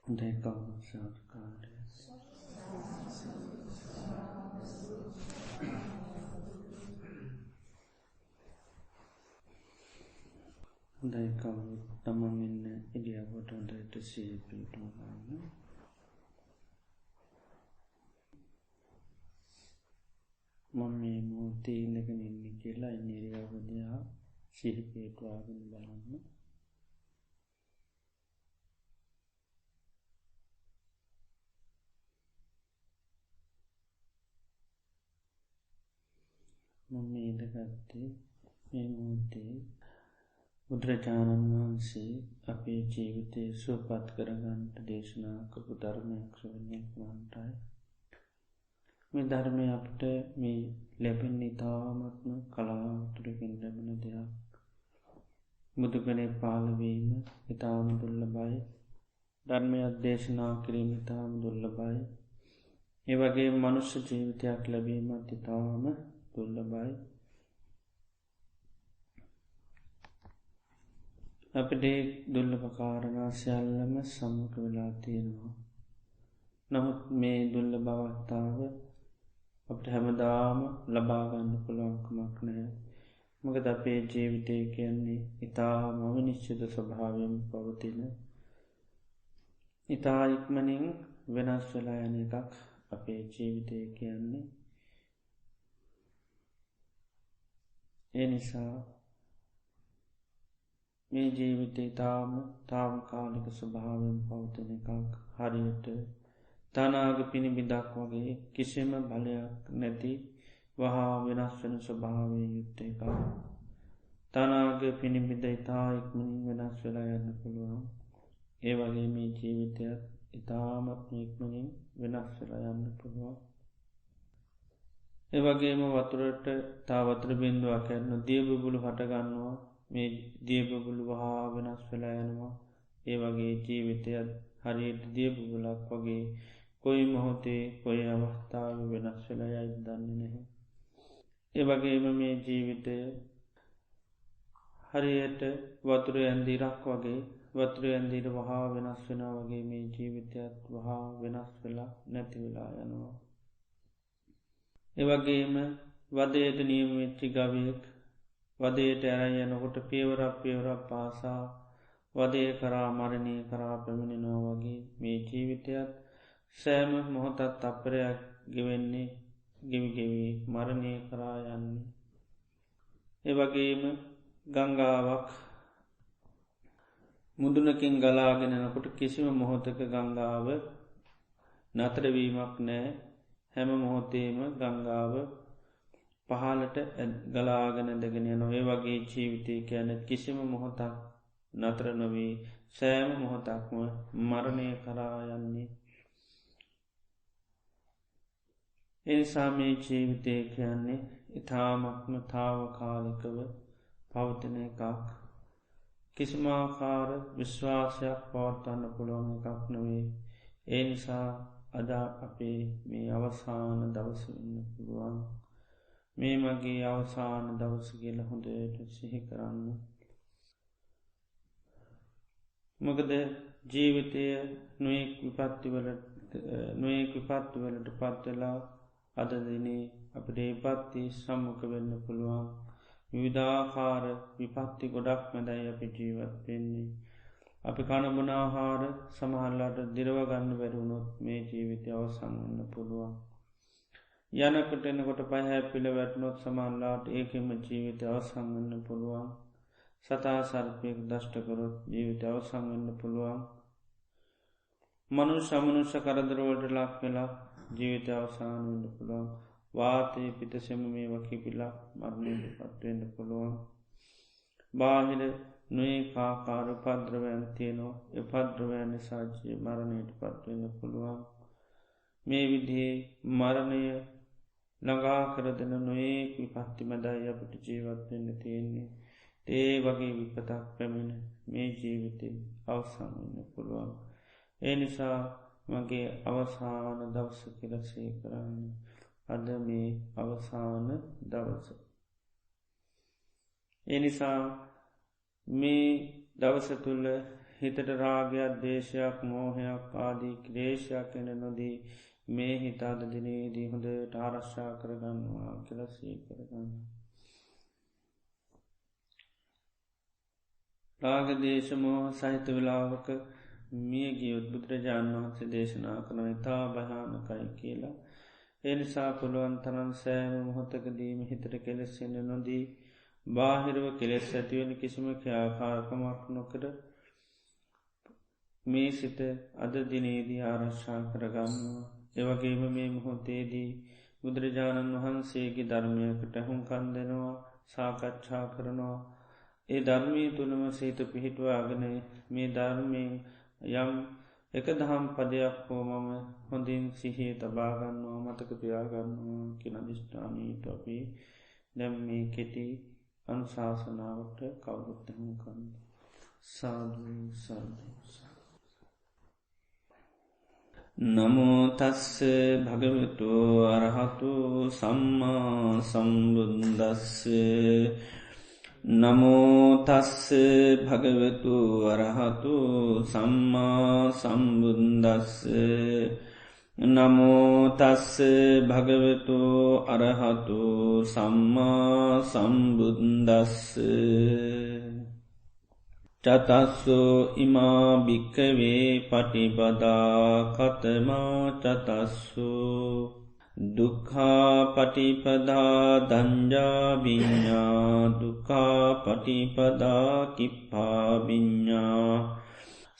දෙකවුණු සාධකාරය දෙකවුණු තමන් ඉන්න ඉඩියාවට හොඳට සිහිය පිහිටුවගන්න. මම මේ මොහොතේ ඉඳගෙන ඉන්නේ කියලා ඉන්න ඉරියව්ව දිහා සිහිය පිහිටුවාගෙන බලන්න. මම මේ ඉඳගත්තේ මේ මොහොතේ බුදුරජාණන් වහන්සේ අපේ ජීවිතය සුවපත් කරගන්නට දේශනා කරපු ධර්මයක් ශ්‍රවණය කරන්නටයි. මේ ධර්මය අපට මේ ලැබෙන ඉතාමත්ම කලාතුරකින් ලැබෙන දෙයක්. බුදුගුණේ පහළවීම ඉතාම දුර්ලභයි. ධර්මයක් දේශනා කිරීම ඉතාම දුර්ලභයි. ඒ වගේ මනුෂ්‍ය ජීවිතයක් ලැබීමත් ඉතාම දුර්ලභයි. අපට දුර්ලභ කාරණා සියල්ලම සම්මුඛ වෙලා තියෙනවා. නමුත් මේ දුර්ලභ අවස්ථාව අපට හැමදාම ලබාගන්න පුළුවන්කමක් නැහැ. මොකද අපේ ජීවිතය කියන්නේ ඉතාම අවිනිශ්චිත ස්වභාවයෙන් පවතින ඉතා ඉක්මනින් වෙනස් වෙලා යන එකක් අපේ ජීවිතය කියන්නේ. ඒ නිසා මේ ජීවිතය තාවකාලික ස්වභාවයෙන් පවතින එකක්. හරියට තනාග පිණිබිදක් වගේ කිසිම බලයක් නැති වහා වෙනස් වෙන ස්වභාවය යුත්ත එක. තනාග පිණිබිද ඉතා ඉක්මනින් වෙනස් වෙලා යන්න පුළුවන්. ඒ වගේ මේ ජීවිතයක් ඉතාමත්ම ඉක්මනින් වෙනස් වෙලා යන්න පුළුවන්. ඒවගේම වතුරට තාවතර බින්දුවක් කරන දියබුබුලු හටගන්නවා. මේ දියබුබුලු වහා වෙනස් වෙලා යනවා. ඒ වගේ ජීවිතයක් හරියට දියබුබුලක් වගේ කොයි මොහොතේ කොයි අවස්ථාව වෙනස් වෙලා යයි දන්නේ නැහැ. ඒ වගේම මේ ජීවිතය හරියට වතුර ඇන්දිරක් වගේ වතුර ඇන්දීර වහා වෙනස් වෙන වගේ මේ ජීවිතයත් වහා වෙනස් වෙලා නැති වෙලා යනවා. ඒවගේම වදයට නියමවෙච්චි ගවයෙක් වදයට ඇරයි යනකොට පියවරක් පාසා වදය කරා මරණය කරා පැමිණෙනවා වගේ මේ ජීවිතයත් සෑම මොහොතත් අපරයක් ගෙවෙන්නේ ගෙවිගෙවී මරණය කරා යන්නේ. ඒවගේම ගංගාවක් මුදුනකින් ගලාගෙනනකොට කිසිම මොහොතක ගංගාව නතරවීමක් නෑ. හැම මොහොතේම ගංගාව පහලට ගලාගෙන දෙගෙන යන ඒ වගේ ජීවිතය කියන කිසිම මොහොතක් නතර නොවී සෑම මොහොතක්ම මරණය කරා යන්නේ. එනිසා මේ ජීවිතය කියන්නේ ඉතාමත්ම තාවකාලිකව පවතින එකක්. කිසිමාකාර විශ්වාසයක් පවත්වන්න පුළුවන් එකක් නොවේ. ඒ නිසා අදා අපේ මේ අවසාන දවසවෙන්න පුළුවන්. මේ මගේ අවසාන දවස කියල හොඳට සිහි කරන්න. මොකද ජීවිතය නොයෙක් විපත්තිවලට පත්වෙලා අද දිනේ අපට ඒපත්ති සම්මුඛ වෙන්න පුළුවන්. විවිධාකාර විපත්ති ගොඩක් මැදයි අපි ජීවත් වෙන්නේ. අපි කණබනාහාර සමහල්ලාට දිරවගන්න වැරුණොත් මේ ජීවිතය අවසන් වන්න පුළුවන්. යනකට එනකොට පහැපිළ වැටනොත් සමල්ලාට ඒකෙම ජීවිතය අවසන් වන්න පුළුවන්. සතා සර්පයක් දෂ්ටකරොත් ජීවිතය අවසන් වන්න පුළුවන්. මනුෂ්‍ය කරදරවලට ලක් වෙලා ජීවිතය අවසාන වන්න පුළුවන්. වාතය පිතසෙම මේ වකිපිලා මරණයට පත්වෙන්න පුළුවන්. බාහිර නොඒ කාකාර පද්‍රවයන් තියනවා එපද්‍රවයන් නිසාජය මරණයට පත්වෙන්න පුළුවන්. මේ විදිේ මරණය ළඟා කර දෙන නොඒක් විපත්ති මදයි අපට ජීවත්වෙන්න තියෙන්නේ. ඒ වගේ විපතක් පැමිණ මේ ජීවිතය අවසන් වන්න පුළුවන්. ඒ නිසා මගේ අවසාන දවස කියලසේ කරන්න. අද මේ අවසාන දවස. එනිසා මේ දවස තුළ හිතට රාගයක් දේශයක් මෝහයක් ආදී ක්‍රේෂයක් එන නොදී මේ හිතාද දිනේදී හොඳට ආරක්ෂා කරගන්නවා කියලා සිහි කරගන්න. රාග දේශ මෝහ සහිත වෙලාවක මිය ගියොත් බුදුරජාණන් වහන්සේ දේශනා කරන ඉතා භයානකයි කියලා. ඒ නිසා පුළුවන් තරම් සෑම මොහොතකදීම හිතට කෙලෙස්සෙන්න නොදී බාහිරව කෙලෙස් ඇතිවෙන කිසිම ක්‍රියාකාරකමක් නොකර මේ සිත අද දිනේදී ආරක්ෂා කරගන්නවා. එවගේම මේ මොහොතේදී බුදුරජාණන් වහන්සේගේ ධර්මයකට හුන්කන් දෙනවා සාකච්ඡා කරනවා. ඒ ධර්මය තුළම සහිත පිහිටවාගෙන මේ ධර්මයෙන් යම් එක දහම් පදයක් හෝ මම හොඳින් සිහිය තබාගන්නවා මතක තියාගන්නවා කියන අධිෂ්ඨානයට අපි දැම් මේ කෙටි අනුශාසනාවට කවුරුත්තම කන්න සාධූ සාධූ නමෝ තස්ස භගවතු අරහතු සම්මා සම්බුද්දස්ස නමෝ තස්ස භගවතු අරහතු සම්මා සම්බුද්දස්ස නමෝ තස්ස භගවතු අරහතු සම්මා සම්බුද්දස්ස චතස්සෝ ඉමා භික්ඛවේ පටිපදා කතමා චතස්සෝ දුක්ඛා පටිපදා දංජා විඤ්ඤා දුක්ඛා පටිපදා කිප්පා විඤ්ඤා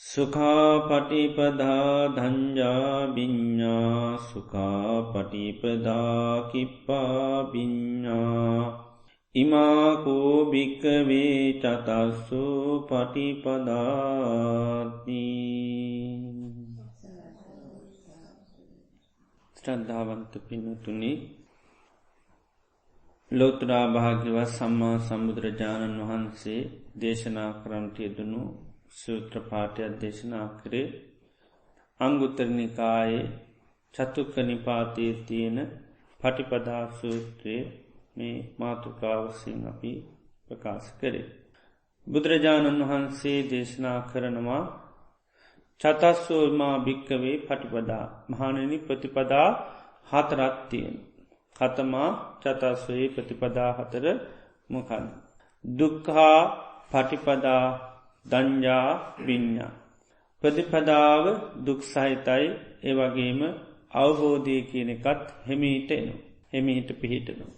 සුඛා පටිපදා දංජා විඤ්ඤා සුඛා පටිපදා කිප්පා විඤ්ඤා ඉමා කෝ භික්ඛවේ චතස්සු පටිපදාති. ශ්‍රද්ධාවන්ත පින්වතුනි, ලෝතර භාග්‍යවත් සම්මා සම්බුදුරජාණන් වහන්සේ දේශනා කරන්නට යෙදුණු සූත්‍ර පාඨයක් දේශනා කරේ අංගුත්තර නිකායේ චතුක්ක නිපාතයේ තියෙන පටිපදා සූත්‍රයේ මේ මාතෘකාවසින් අපි ප්‍රකාශ කරේ. බුදුරජාණන් වහන්සේ දේශනා කරනවා චතස්සෝමා භික්කවේ පටිපදා මහණෙනි ප්‍රතිපදා හතරක් තියෙන. කතමා චතස්වේ ප්‍රතිපදා හතර මොකක්ද? දුක්ඛා පටිපදා දංජා විඤ්ඤා. ප්‍රතිපදාව දුක් සහිතයි, ඒ වගේම අවබෝධය කියන එකත් හිමීට එනවා. හිමීට පිහිටනවා.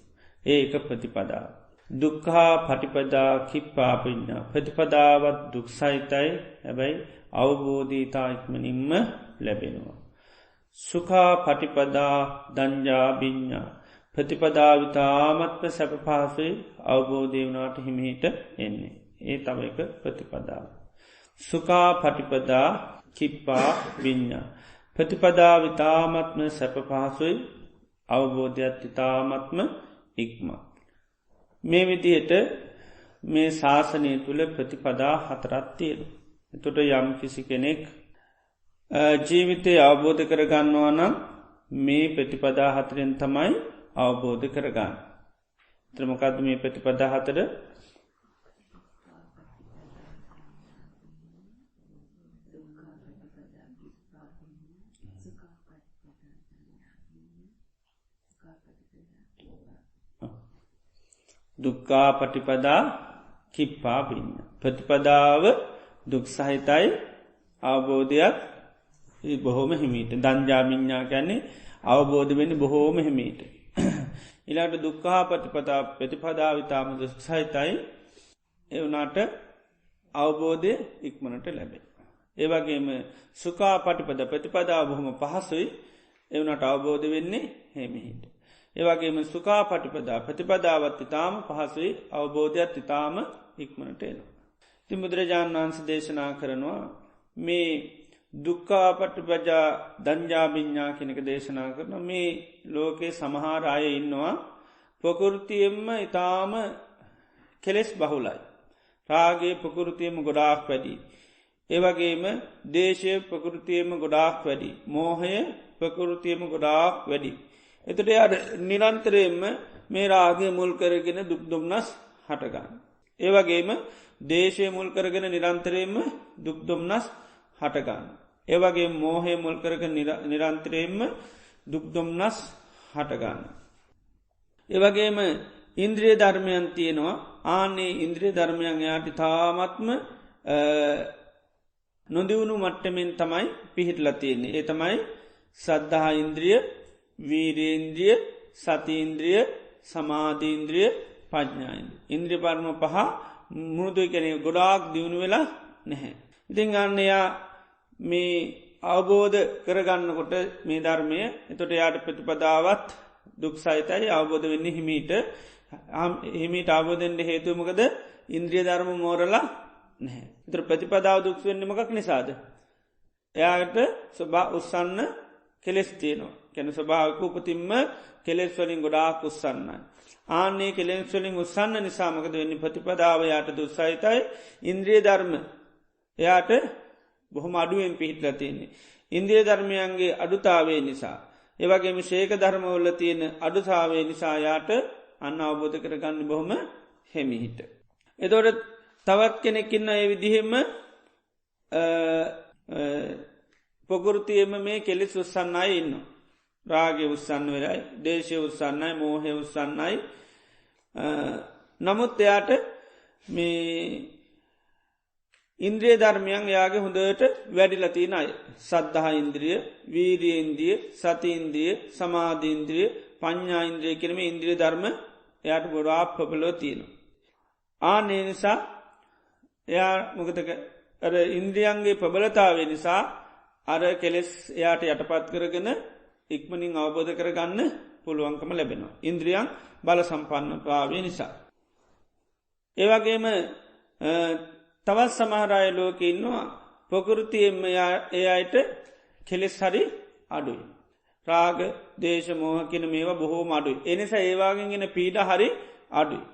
ඒක ප්‍රතිපදාව. දුක්ඛා පටිපදා කිප්පා විඤ්ඤා. ප්‍රතිපදාවත් දුක් සහිතයි, හැබැයි අවබෝධය තා ඉක්මනින්ම ලැබෙනවා. සුඛා පටිපදා දංජා විඤ්ඤා. ප්‍රතිපදාව තාමත්ම සැප පහසුයි, අවබෝධය වුණාට හිමිහිට එන්නේ. ඒ තව එක ප්‍රතිපදාව. සුඛා පටිපදා කිප්පා විඤ්ඤා. ප්‍රතිපදාව තාමත්ම සැප පහසුයි, අවබෝධයත් තාමත්ම ඉක්මත්. මේ විදිහට මේ ශාසනය තුළ ප්‍රතිපදා හතරක් තියෙනවා. එතකොට යම් කිසි කෙනෙක් ජීවිතය අවබෝධ කරගන්නවා නම් මේ ප්‍රතිපදා හතරෙන් තමයි අවබෝධ කරගන්න. ත්‍රමකද මේ ප්‍රතිපදා හතර? දුක්ඛා පටිපදා කිප්පා විඤ්ඤා. ප්‍රතිපදාව දුක් සහිතයි, අවබෝධයක් බොහෝම හිමීට. දංජා විඤ්ඤා කියන්නේ අවබෝධ වෙන්නේ බොහෝම හිමීට. ඊළඟට දුක්ඛා පටිපදා ප්‍රතිපදාව ඊටම දුක් සහිතයි, ඒ වුණාට අවබෝධය ඉක්මනට ලැබේ. ඒ වගේම සුඛා පටිපදා ප්‍රතිපදාව බොහොම පහසුයි, ඒ වුණාට අවබෝධ වෙන්නේ හිමීට. ඒවගේම සුඛා පටිපදා ප්‍රතිපදාවත් ඉතාම පහසුයි, අවබෝධයක් ඉතාම ඉක්මනට එනවා. ඉතින් බුදුරජාණන් වහන්සේ දේශනා කරනවා මේ දුක්ඛා පටිපදා දංජා විඤ්ඤා කියන එක දේශනා කරනවා. මේ ලෝකේ සමහර අය ඉන්නවා ප්‍රകൃතියෙන්ම ඉතාම කෙලෙස් බහුලයි. රාගයේ ප්‍රകൃතියෙන්ම ගොඩාක් වැඩි. ඒ වගේම දේශයේ ප්‍රകൃතියෙන්ම ගොඩාක් වැඩි. මෝහය ප්‍රകൃතියෙන්ම ගොඩාක් වැඩි. එතට යාට නිරන්තරයෙන්ම මේ රාගය මුල් කරගෙන දුක් දුම්නස් හටගන්න. ඒවගේම දේශය මුල් කරගෙන නිරන්තරයෙන්ම දුක්දොම්නස් හටගන්න. ඒවගේ මෝහය මුල් කරගෙන නිරන්තරයෙන්ම දුක්දොම්නස් හටගන්න. ඒවගේම ඉන්ද්‍රිය ධර්මයන් තියෙනවා ආනේ ඉන්ද්‍රිය ධර්මයන් යාට තාමත්ම නොදිවුණු මට්ටමෙන් තමයි පිහිටලා තියෙන්නේ. ඒ තමයි සද්ධහා ඉන්ද්‍රිය වීරේන්ද්‍රිය සතීන්ද්‍රිය සමාධීන්ද්‍රිය පඥ්ඥායින්. ඉන්ද්‍රිය පර්ම පහ මුරුදුයි කැනෙ ගොඩාක් දියුණු වෙලා නැහැ. ඉතිං අන්න එයා මේ අවබෝධ කරගන්නකොට මේ ධර්මය එතොට යාට ප්‍රතිපදාවත් දුක් සහිතයි අවබෝධ වෙන්න හිමීට හිමිට අවබෝධෙන්ට හේතුමකද ඉන්ද්‍රිය ධර්ම මෝරලා නැහැ. එතර ප්‍රතිපදාව දුක් වෙන්න මකක් නිසාද. එයාට ස්වභා උත්සන්න කෙලෙස් තියනවා. කැන ස්වභාවක උපතින්ම කෙලෙස් වලින් ගොඩාක් උත්සන්නයි. ආනේ කෙලෙස් වලින් උත්සන්න නිසාමකද වෙන්න ප්‍රතිපදාව යායට දුස්සහිතයි ඉන්ද්‍රිය ධර්ම එයාට බොහොම අඩුවෙන් පිහිටලා තියන්නේ. ඉන්ද්‍රිය ධර්මයන්ගේ අඩුතාවේ නිසා. ඒවගේම ශේක ධර්මවල තියෙන අඩුතාවේ නිසා යාට අන්න අවබෝධ කරගන්න බොහොම හෙමිහිට. එතොට තවත් කෙනෙක්කින්න ඒ විදිහෙම පොගෘතියම මේ කෙලෙස් උත්සන්නයි ඉන්න. රාගය උත්සන්න වෙලයි දේශය උත්සන්නයි මෝහය උත්සන්නයි. නමුත් එයාට මේ ඉන්ද්‍රිය ධර්මයන් යාගේ හොඳට වැඩිලතින අය. සද්ධහා ඉන්ද්‍රිය වීරියන්දිය සතින්දිය සමාධීන්ද්‍රිය පඥ්ඥායින්ද්‍රිය කරම ඉන්ද්‍රිය ධර්ම එයාට ගොඩා පොපලෝ තියෙන. ආනේ නිසා එයා මොකතක ඉන්ද්‍රියන්ගේ ප්‍රබලතාවේ නිසා අර කෙලෙස් එයාට යටපත් කරගෙන ඉක්මනින් අවබෝධ කරගන්න පුළුවන්කම ලැබෙනවා. ඉන්ද්‍රියන් බල සම්පන්න පාවේ නිසා. ඒවගේම තවත් සමහරය ලෝක ඉන්නවා ප්‍රකෘතියෙන්ම ඒ අයට කෙලෙස් හරි අඩුයි. රාග දේශ මෝහ කියන මේවා බොහෝම අඩුයි. එනිසා ඒවාගෙන්ගෙන පීඩ හරි අඩුයි.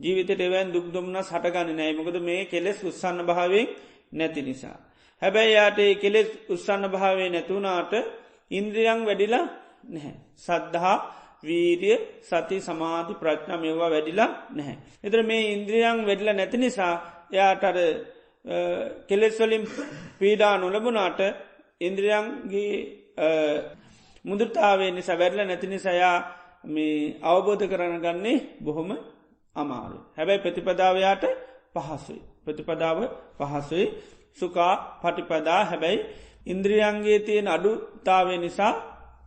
ජීවිතට එවැන් දුක්දුම්න්නස් හටගන්න නෑමකද මේ කෙලෙස් උත්සන්න භාවෙන් නැති නිසා. හැබැයි යාට කෙලෙස් උත්සන්න භාවේ නැතුනාට ඉන්ද්‍රියන් වැඩිලා නැහැ. සද්ධහා වීරිය සති සමාධි ප්‍රඥා මේවා වැඩිලා නැහැ. එතර මේ ඉන්ද්‍රියන් වැඩිලා නැති නිසා එයාටර කෙලෙස්වලින් පීඩා නොලබුණාට ඉන්ද්‍රියන්ගේ මුදුරතාවේ නිසා වැඩල නැති නිසායා මේ අවබෝධ කරන ගන්නේ බොහොම අමාරු. හැබැයි ප්‍රතිපදාවයාට පහසුයි. ප්‍රතිපදාව පහසුයි සුකා පටිපදා හැබැයි ඉන්ද්‍රියන්ගේ තියෙන අඩුතාවේ නිසා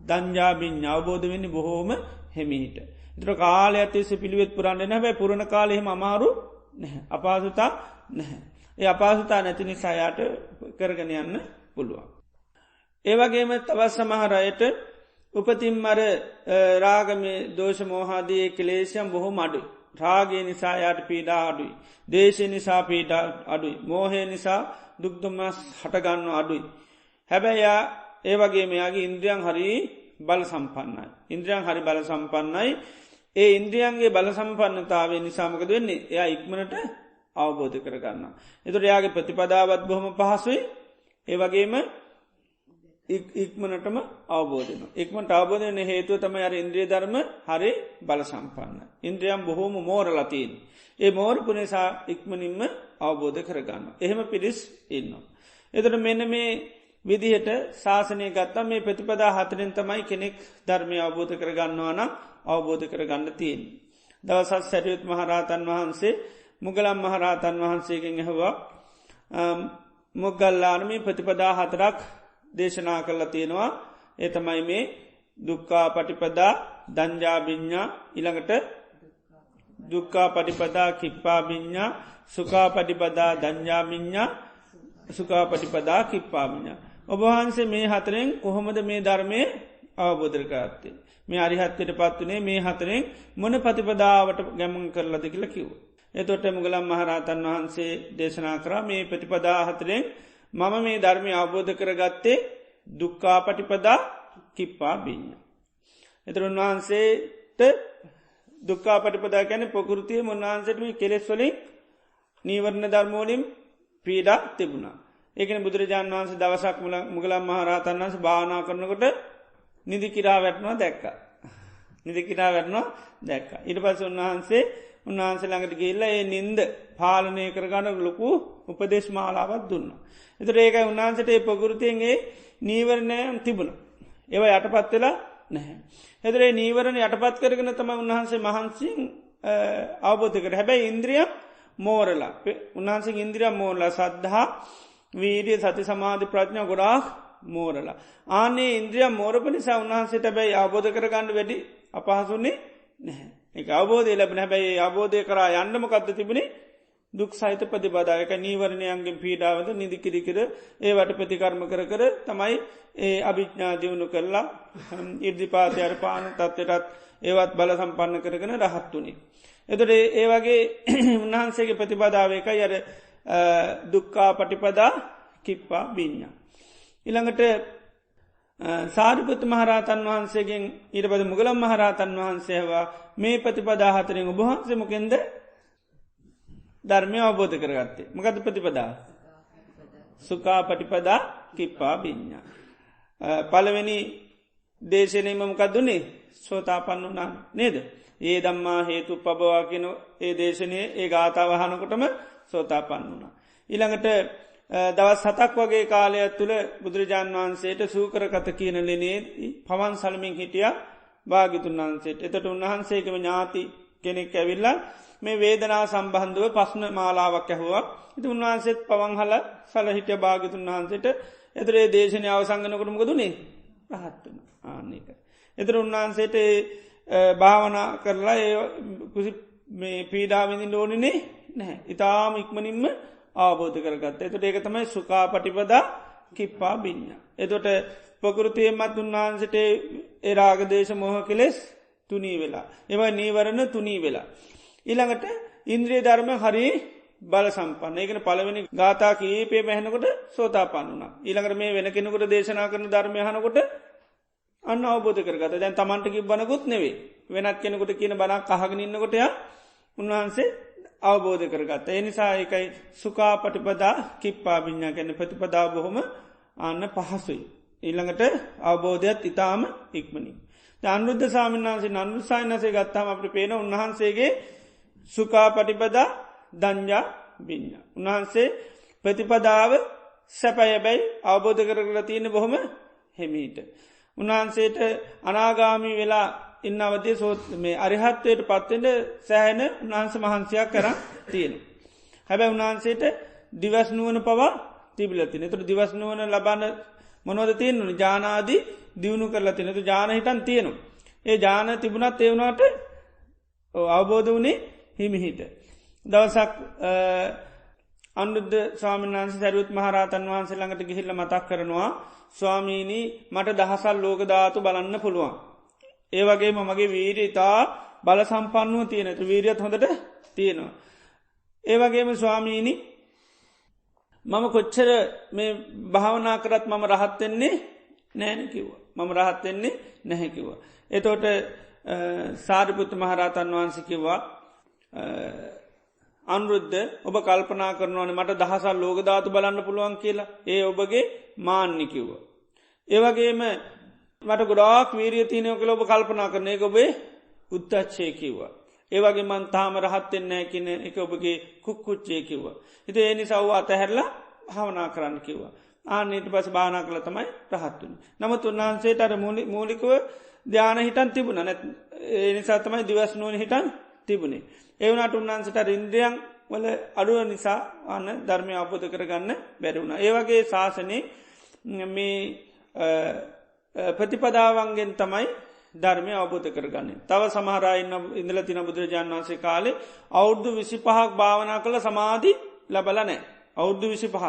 දංජාබින් අවබෝධ වෙන්න බොහෝම හෙමිහිට. ඉතර කාලය ඇතිස පිළිවෙත් පුරන්න නැබැයි පුරණ කාලෙහෙම අමාරු නැහැ. අපහසුතා නැහැ. ඒ අපහසුතා නැති නිසායාට කරගෙන යන්න පුළුවන්. ඒවගේම තවත් සමහරයට උපතින් මර රාගම දෝෂ මෝහාදයේ කලේෂයම් බොහෝ අඩු. රාගේ නිසා යායට පීඩා අඩුයි. දේශය නිසා පීඩා අඩුයි. මෝහය නිසා දුක්දුමස් හටගන්න අඩුයි. හැබැයියා ඒවගේ මෙයාගේ ඉන්ද්‍රියන් හරි බල සම්පන්නයි. ඉන්ද්‍රියන් හරි බල සම්පන්නයි. ඒ ඉන්ද්‍රියන්ගේ බල සම්පන්නතාවේ නිසාමකද වෙන්නේ එයා ඉක්මනට අවබෝධ කරගන්න. එතුට යාගේ ප්‍රතිපදාවත් බොහොම පහසුයි ඒවගේම ඉක්මනටම අවබෝධන. ඉක්මට අවබෝධන හේතුව තම අර ඉන්ද්‍රිය ධර්ම හරි බල සම්පන්න. ඉන්ද්‍රියම් බොහෝම මෝරලතින්. ඒ මෝරපු නිසා ඉක්මනින්ම අවබෝධ කරගන්න. එහෙම පිරිස් ඉන්නවා. එතට මෙන්න මේ විදිහට ශාසනය ගත්තම් මේ ප්‍රතිපදා හතරෙන් තමයි කෙනෙක් ධර්මය අවබෝධ කරගන්නවා නම් අවබෝධ කරගන්න තියෙන්. දවසත් සැරියුත් මහරහතන් වහන්සේ මුගලම් මහරහතන් වහන්සේගෙන් ඇහවා මුගල්ලානමී ප්‍රතිපදා හතරක් දේශනා කරලා තියෙනවා. එතමයි මේ දුක්කා පටිපදා දංජාබිඤ්ඥා ඉළඟට දුක්කා පටිපදා කිප්පාබිඤ්ඥා සුකා පටිපදා දංජාමිඤ්ඥා සුකා පටිපදා කිප්පාමිඤ්ඥා. ඔබහන්සේ මේ හතරෙන් කොහොමද මේ ධර්මය අවබෝධරකාත්තේ. මේ අරිහත්තයට පත්වනේ මේ හතරෙන් මොන ප්‍රතිපදාවට ගැමන් කරලද කියල කිව්. එතොට මුගලම් මහරහතන් වහන්සේ දේශනා කරා මේ ප්‍රතිපදා හතරෙන් මම මේ ධර්මය අවබෝධ කරගත්තේ දුක්කා පටිපදා කිප්පා බිඤ්ඥ. එතර උන්වහන්සේට දුක්කා පටිපදා කැන පොකෘතිය උන්වහන්සටම කෙලෙස්වලින් නීවරණ ධර්මෝලින් පීඩා තිබුණා. ඒකන බුදුරජාන් වහන්සේ දවසක් මුගලම් මහරහතන් වහන්ස භාවනා කරනකොට නිදිකිරා වැටනවා දැක්ක. නිදිකිරා වැටනවා දැක්ක. ඉට පස උන්වහන්සේ උන්වහන්සේ ළඟට ගිහිල්ලා ඒ නින්ද පාලනය කරගන්න ලොකු උපදේශ මාලාවක් දුන්නා. ඒතර ඒකයි උන්වහන්සේට ඒ ප්‍රകൃතියේ නීවරණයන් තිබුණා. ඒවා යටපත් වෙලා නැහැ. ඒතර ඒ නීවරණ යටපත් කරගෙන තමයි උන්වහන්සේ මහන්සියෙන් අවබෝධ කරගන්නේ. හැබැයි ඉන්ද්‍රිය මෝරලා උන්වහන්සේ ඉන්ද්‍රිය මෝරලා සද්ධා වීර්ය සති සමාධි ප්‍රඥා ගොඩාක් මෝරලා. ආනේ ඉන්ද්‍රිය මෝරපු නිසා උන්වහන්සේට හැබැයි අවබෝධ කරගන්න වැඩි අපහසුනේ නැහැ. ඒක අවබෝධය ලැබෙන හැබැයි අවබෝධය කරා යන්න මොකද්ද තිබුණේ? දුක් සහිත ප්‍රතිපදාව. ඒක නීවරණයන්ගෙන් පීඩාවද නිදි කිරි කර ඒවට ප්‍රතිකර්ම කර කර තමයි ඒ අභිඥා දියුණු කරලා ඉර්ධිපාතයට පාන තත්ත්වයටත් ඒවත් බල සම්පන්න කරගෙන රහත් උනේ. එතකොට ඒ වගේ උන්වහන්සේගේ ප්‍රතිපදාව එකයි අර දුක්ඛා පටිපදා කිප්පා විඤ්ඤා. ඊළඟට සාරිපුත්ත මහරහතන් වහන්සේගෙන් ඊට පස්සේ මුගලන් මහරහතන් වහන්සේවා මේ ප්‍රතිපදා හතරෙන් ඔබ වහන්සේ මොකෙන්ද ධර්මය අවබෝධ කරගත්තේ? මොකද්ද ප්‍රතිපදා? සුඛා පටිපදා කිප්පා විඤ්ඤා. පළවෙනි දේශනෙම මොකක්ද උනේ? සෝතාපන්න වුණා නේද? ඒ ධම්මා හේතුප්පබවා කියන ඒ දේශනේ ඒ ගාථාව අහනකොටම සෝතාපන්න වුණා. ඊළඟට දවස් 7ක් වගේ කාලයක් තුල බුදුරජාන් වහන්සේට සූකරකත කියන ලෙනේ පවන් සලමින් හිටියා භාග්‍යතුන් වහන්සේට. එතකොට උන්වහන්සේගේම ඥාති කෙනෙක් ඇවිල්ලා මේ වේදනාව සම්බන්ධව ප්‍රශ්න මාලාවක් ඇහුවා. ඉතින් උන්වහන්සේත් පවන් හල සල හිටිය භාග්‍යතුන් වහන්සේට. එතකොට ඒ දේශනේ අවසන් වෙනකොට මොකද උනේ? රහත් වෙනවා. ආන්නේක. එතකොට උන්වහන්සේට භාවනා කරලා මේ පීඩාව විඳින්න ඕනේ නැහැ. ඊටාම ඉක්මනින්ම අවබෝධ කරගත්තා. එතකොට ඒක තමයි සුඛා පටිපදා කිප්පා විඤ්ඤා. එතකොට ප්‍රകൃතියෙන්මත් උන්වහන්සේට ඒ රාග දේශ මොහ කෙලෙස් තුනී වෙලා. ඒවා නීවරණ තුනී වෙලා. ඊළඟට ඉන්ද්‍රිය ධර්ම හරි බල සම්පන්න. ඒකනේ පළවෙනි ගාථා කීපෙම ඇහෙනකොට සෝතාපන්න වුණා. ඊළඟට මේ වෙන කෙනෙකුට දේශනා කරන ධර්මය අහනකොට අන්න අවබෝධ කරගත්තා. දැන් Tamanට කිව්ව බණකුත් නෙවෙයි. වෙනත් කෙනෙකුට කියන බණක් අහගෙන ඉන්නකොට උන්වහන්සේ අවබෝධ කරගත්තා. ඒ නිසා ඒකයි සුඛා පටිපදා කිප්පා විඤ්ඤා කියන්නේ ප්‍රතිපදාව බොහොම අන්න පහසුයි. ඊළඟට අවබෝධයත් ඊටාම ඉක්මනින්. දැන් අනුරුද්ධ ස්වාමීන් වහන්සේ අනුරුද්ධ සායනසේ ගත්තාම අපිට පේන උන්වහන්සේගේ සුඛා පටිපදා දඤ්ඤා විඤ්ඤා. උන්වහන්සේ ප්‍රතිපදාව සැපයබයි අවබෝධ කරගලා තියෙන බොහොම හිමීට. උන්වහන්සේට අනාගාමී වෙලා ඉන්න අවදී මේ අරිහත්වයට පත්වෙන්න සෑහෙන උන්වහන්සේ මහන්සියක් කරන් තියෙනවා. හැබැයි උන්වහන්සේට දිවස් නුවණ පවා තිබිලා තියෙනවා. ඒතර දිවස් නුවණ ලබන මොනවද තියෙන්නේ? ඥාන ආදී දියුණු කරලා තියෙනවා. ඒතර ඥාන හිතන් තියෙනවා. ඒ ඥාන තිබුණත් ඒ වුණාට අවබෝධ වුණේ හිමිහිට. දවසක් අනුරුද්ධ ස්වාමීන් වහන්සේ සරියුත් මහ රහතන් වහන්සේ ළඟට ගිහිල්ලා මතක් කරනවා ස්වාමීනි මට දහසක් ලෝක ධාතු බලන්න පුළුවන්. ඒ වගේම මගේ වීර්යය ඉතා බල සම්පන්නව තියෙන. ඒ වීර්යයත් හොඳට තියෙනවා. ඒ වගේම ස්වාමීනි මම කොච්චර මේ භාවනා කරත් මම රහත් වෙන්නේ නැහැ කිව්වා. මම රහත් වෙන්නේ නැහැ කිව්වා. එතකොට සාරිපුත්ත මහ රහතන් වහන්සේ කිව්වා අනුරුද්ධ ඔබ කල්පනා කරනවානේ මට දහසක් ලෝක ධාතු බලන්න පුළුවන් කියලා. ඒ ඔබගේ මාන්නි කිව්වා. ඒ වගේම මට ගොඩාක් වීරිය තියෙනවා කියලා ඔබ කල්පනා කරන එක ඔබේ උද්දච්චය කිව්වා. ඒ වගේ මං තාම රහත් වෙන්නේ නැහැ කියන එක ඔබගේ කුක්කුච්චය කිව්වා. ඉතින් ඒ නිසා ඔව අතහැරලා භාවනා කරන්න කිව්වා. ඊට පස්සේ භාවනා කළා තමයි රහත් වෙන්නේ. නමුත් උන්වහන්සේට අර මූලිකව ධානය හිතන් තිබුණා. ඒ නිසා තමයි දිවස් නුවණ හිතන් තිබුණේ. ඒ වුණාට උන්වහන්සේට අර ඉන්ද්‍රියන් වල අඩුව නිසා අන්න ධර්මය අවබෝධ කරගන්න බැරි වුණා. ඒ වගේ ශාසනේ මේ ප්‍රතිපදාවන්ගෙන් තමයි ධර්මය අවබෝධ කරගන්නේ. තව සමහර අය ඉඳලා තින බුදුරජාණන් වහන්සේ කාලේ අවුරුදු 25ක් භාවනා කළ සමාධි ලැබලා නැහැ. අවුරුදු 25ක්.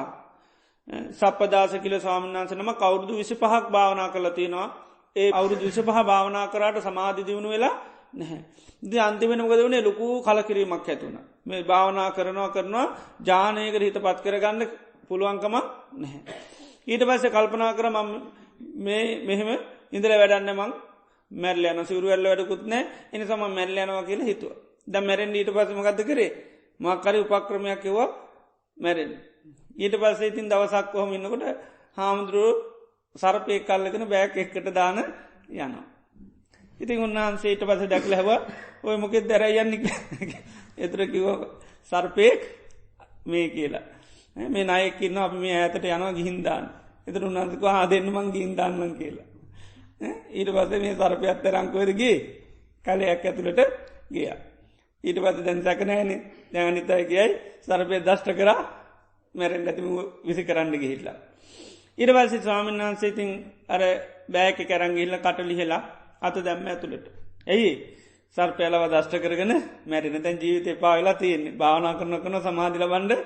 සප්පදාස කියලා ස්වාමීන් වහන්සේ නම අවුරුදු 25ක් භාවනා කළා තියෙනවා. ඒ අවුරුදු 25 භාවනා කරාට සමාධි දියුණු වෙලා නැහැ. ඉතින් අන්තිමට මොකද වුනේ? ලොකු කලකිරීමක් ඇති වුණා. මේ භාවනා කරනවා ඥානයකට හිතපත් කරගන්න පුළුවන්කම නැහැ. ඊට පස්සේ කල්පනා කරා මම මෙහෙම ඉඳලා වැඩන්නේ මං මැරලා යනවා. සිවුරු වැල්ල වැඩකුත් නැහැ. ඒ නිසා මම මැරලා යනවා කියලා හිතුවා. දැන් මැරෙන්න ඊට පස්සේ මොකද්ද කරේ? මොකක් හරි උපක්‍රමයක් කිව්වා මැරෙන්න. ඊට පස්සේ ඉතින් දවසක් කොහොම ඉන්නකොට හාමුදුරුවෝ සර්පෙක් අල්ලගෙන බෑග් එකකට දාන යනවා. ඉතින් උන්වහන්සේ ඊට පස්සේ දැක්ලා හැවුවා ඔය මොකෙද දැරයි යන්නේ එතර කිව සර්පයෙක් මේ කියලා මේ නයකින්න අපි මේ ඇතට යනවා ගිහින්දාන්න එතර උන්නසක දෙන්නමං ගින්දාන්නන් කියලා ඊට පස මේ සර්පයත්ත රංකවරගේ කලයක් ඇතුළට ගිය ඊට පස දැන් සැකනෑන දැනිතයි කියයි සර්පය දෂ්ට කරා මැරෙන් ඇතිම විසි කරන්න ගිහිල්ලා ඊට පස්සේ ස්වාමීන් වහන්සේ ඉතින් අර බෑක කරංගිල්ල කටලිහෙලා අත දැම්ම ඇතුළට ඇයි සර්පයලව දෂ්ට කරගෙන මැරෙන තැන් ජීවිතය පාවෙලා තියෙන්නේ භාවනා කරන කන සමාධිල බණ්ඩ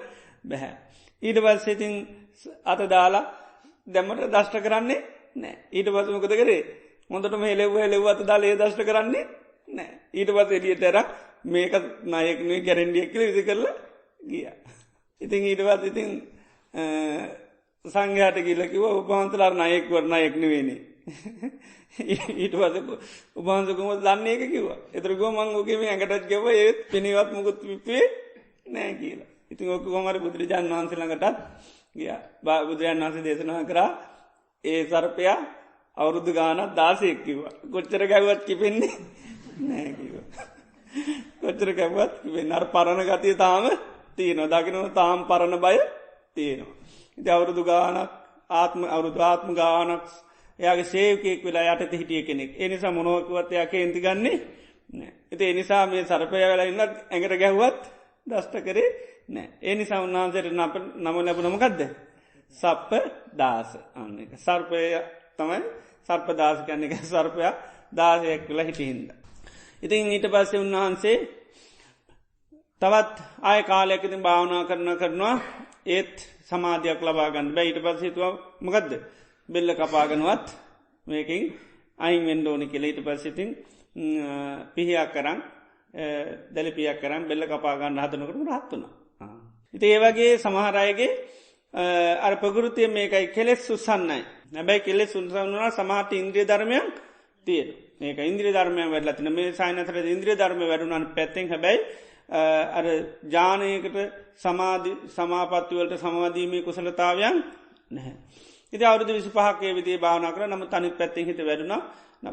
බැහැ ඊට පස්සේ ඉතින් අත දාලා දැම්මට දෂ්ට කරන්නේ නෑ ඊට පසමකද කරේ මොදට මේ ලෙව්ව අත දාල ඒ දෂ්ට කරන්නේ නෑ ඊට පස එලියට ඇර මේක නායකනේ ගැරෙන්ඩියක් කියල විසි කරලා ගිය ඉතින් ඊටවත් ඉතින් සංඝයාට කියලකිව උපහන්තලාර නායෙක්වර නායෙක්නවෙනේ ඊට පස උපහන්සකුම දන්නේ එක කිව එතරගෝ මංගෝකම ඇඟටත් ගව ඒත් පිනිවත් මුකුත් විපේ නෑ කියලා ඉතින් ඔක කොමර බුදුරජාන් වහන්සේළඟටත් ගිය බුදුරජාන් වහන්සේ දේශනා කරා ඒ සර්පයා අවුරුදු ගානත් දාසයෙක් කිව කොච්චර ගැවත් කිපෙන්නේ නෑකිව කොච්චර කැවත් වෙන්නර පරණ ගතිය තාම තියෙනවා දකිනව තාම් පරණ බය තියෙනවා ඉති අවුරුදු ගානක් අවුරුදු ආත්ම ගානක් එයාගේ සේවකෙක් වෙලා යටත හිටිය කෙනෙක් එනිසා මොනෝකවත් එයා කේන්ති ගන්නේ එති එනිසා මේ සර්පය වෙලා ඉන්න ඇඟට ගැහුවත් දෂ්ට කරේ නෑ එනිසා උන්වහන්සේට නම ලැබුණමකක්ද සප්ප දාස අන්න එක සර්පය තමයි සර්ප දාස කන්න එක සර්පයක් දාසයක් වෙලා හිටිහින්ද ඉතින් ඊට පස්සේ උන්වහන්සේ තවත් ආය කාලයක් ඉතින් භාවනා කරනවා ඒත් සමාධයක් ලබාගන්න බෑ ඊට පස්සේ හිතුවා මොකද්ද බෙල්ල කපාගෙනවත් මේකින් අයින් වෙන්න ඕනි කියලා ඊට පස්සේ ඉතින් පිහියක් කරන් දැලිපියක් කරන් බෙල්ල කපා ගන්න හදනකොට රහත් වුණා. ඉතින් ඒ වගේ සමහර අයගේ අර ප්‍රകൃතිය මේකයි කෙලෙස් උස්සන්නයි. හැබැයි කෙලෙස් උස්සන වුණා සමහරට ඉන්ද්‍රිය ධර්මයන් තියෙනවා. මේක ඉන්ද්‍රිය ධර්මයන් වැඩිලා තින මේ සායනතර ඉන්ද්‍රිය ධර්ම වැඩුණාන පැත්තෙන් හැබැයි අර ඥානයකට සමාධි සමාපatti වලට සමාදීමේ කුසලතාවයන් නැහැ. ඉතින් අවුරුදු 25ක ඒ විදිහේ භාවනා කරා නම් තනිත් පැත්තෙන් හිත වැඩුණා.